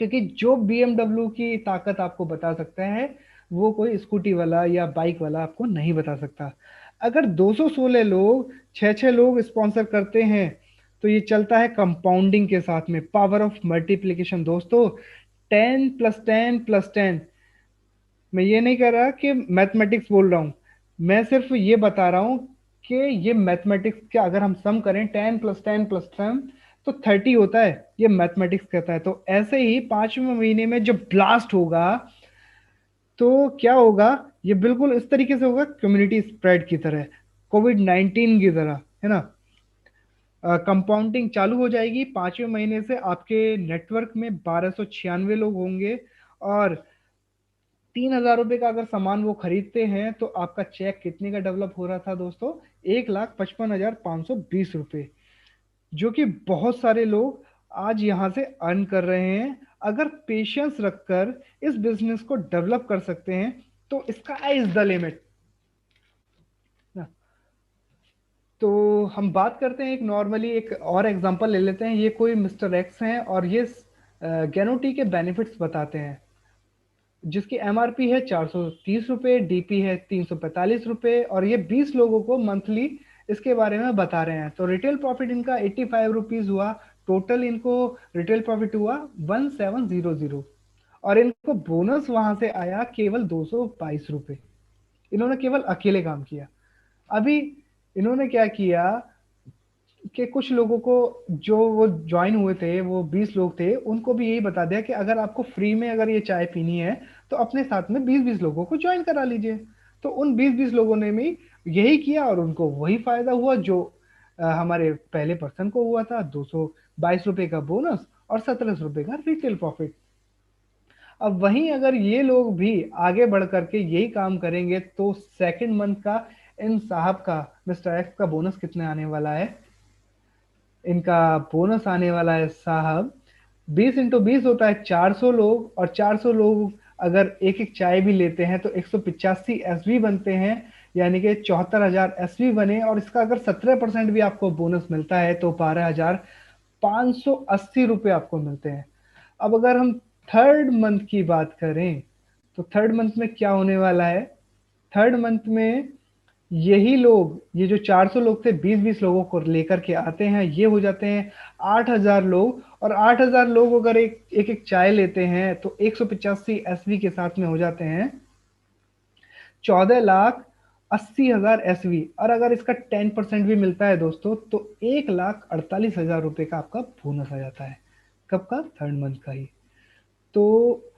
क्योंकि जो बीएमडब्ल्यू की ताकत आपको बता सकता है, वो कोई स्कूटी वाला या बाइक वाला आपको नहीं बता सकता। अगर 216 लोग 6-6 लोग स्पॉन्सर करते हैं, तो ये चलता है कंपाउंडिंग के साथ में, पावर ऑफ मल्टीप्लिकेशन दोस्तों। 10 + 10 + 10। मैं ये नहीं कह रहा कि मैथमेटिक्स बोल रहा हूँ, मैं सिर्फ ये बता रहा हूँ कि ये मैथमेटिक्स के अगर हम सम करें 10 + 10 + 10 तो 30 होता है, ये मैथमेटिक्स कहता है। तो ऐसे ही 5वें महीने में जब ब्लास्ट होगा, तो क्या होगा? ये बिल्कुल इस तरीके से होगा, कम्युनिटी स्प्रेड की तरह, कोविड-19 की तरह, है ना। कंपाउंडिंग चालू हो जाएगी 5वें महीने से। आपके नेटवर्क में 1296 लोग होंगे, और 3,000 रुपए का अगर सामान वो खरीदते हैं, तो आपका चेक कितने का डेवलप हो रहा था दोस्तों? 1,55,520 रुपए, जो कि बहुत सारे लोग आज यहाँ से अर्न कर रहे हैं। अगर पेशेंस रखकर इस बिजनेस को डेवलप कर सकते हैं, तो स्काई इज द लिमिट। तो हम बात करते हैं एक नॉर्मली एक और एग्जांपल ले लेते हैं। ये कोई मिस्टर एक्स हैं, और ये गैनोटी के बेनिफिट्स बताते हैं, जिसकी एमआरपी है 430 रुपये, डीपी है 345 रुपये, और ये 20 लोगों को मंथली इसके बारे में बता रहे हैं। तो रिटेल प्रॉफिट इनका 85 रुपीज हुआ। टोटल इनको रिटेल प्रॉफिट हुआ 1700, और इनको बोनस वहां से आया केवल 222 रुपये। इन्होंने केवल अकेले काम किया। अभी इन्होंने क्या किया कि कुछ लोगों को, जो वो ज्वाइन हुए थे, वो 20 लोग थे, उनको भी यही बता दिया कि अगर आपको फ्री में अगर ये चाय पीनी है, तो अपने साथ में 20-20 लोगों को ज्वाइन करा लीजिए। तो उन 20-20 लोगों ने भी यही किया, और उनको वही फायदा हुआ जो हमारे पहले पर्सन को हुआ था, 222 रुपए का बोनस और 17 रुपए का रिटेल प्रॉफिट। अब वहीं अगर ये लोग भी आगे बढ़ करके यही काम करेंगे, तो सेकंड मंथ का इन साहब का, मिस्टर एक्स का बोनस कितने आने वाला है? इनका बोनस आने वाला है साहब, 20 × 20 होता है 400 लोग, और 400 लोग अगर एक एक चाय भी लेते हैं, तो 185 एसवी बनते हैं, यानी कि 74,000 एसवी बने। और इसका अगर 17% भी आपको बोनस मिलता है, तो 12,580 रुपये आपको मिलते हैं। अब अगर हम थर्ड मंथ की बात करें, तो थर्ड मंथ में क्या होने वाला है? थर्ड मंथ में यही लोग, ये जो 400 लोग थे, 20-20 लोगों को लेकर के आते हैं, ये हो जाते हैं 8,000 लोग। और 8,000 लोग अगर एक एक, एक चाय लेते हैं, तो 185 एसवी के साथ में हो जाते हैं 80,000 SV, और अगर इसका 10% भी मिलता है दोस्तों तो 1,48,000 रुपये का आपका बोनस आ जाता है। कब का? 3rd मंथ का ही। तो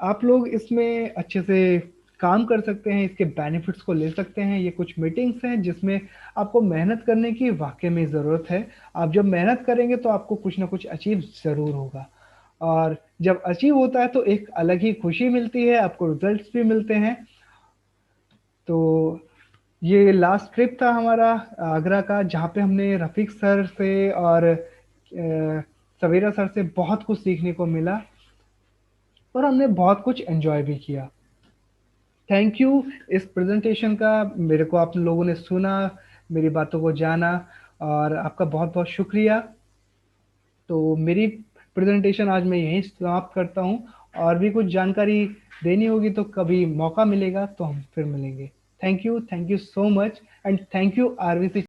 आप लोग इसमें अच्छे से काम कर सकते हैं, इसके बेनिफिट्स को ले सकते हैं। ये कुछ मीटिंग्स हैं जिसमें आपको मेहनत करने की वाक़ई में ज़रूरत है। आप जब मेहनत करेंगे तो आपको कुछ ना कुछ अचीव ज़रूर होगा, और जब अचीव होता है तो एक अलग ही खुशी मिलती है, आपको रिज़ल्ट्स भी मिलते हैं। तो ये लास्ट ट्रिप था हमारा आगरा का, जहाँ पे हमने रफ़ीक सर से और सवेरा सर से बहुत कुछ सीखने को मिला, और हमने बहुत कुछ एन्जॉय भी किया। थैंक यू इस प्रेजेंटेशन का, मेरे को आप लोगों ने सुना, मेरी बातों को जाना, और आपका बहुत-बहुत शुक्रिया। तो मेरी प्रेजेंटेशन आज मैं यहीं समाप्त करता हूँ, और भी कुछ जानकारी देनी होगी तो कभी मौका मिलेगा तो हम फिर मिलेंगे। Thank you so much, and thank you RVC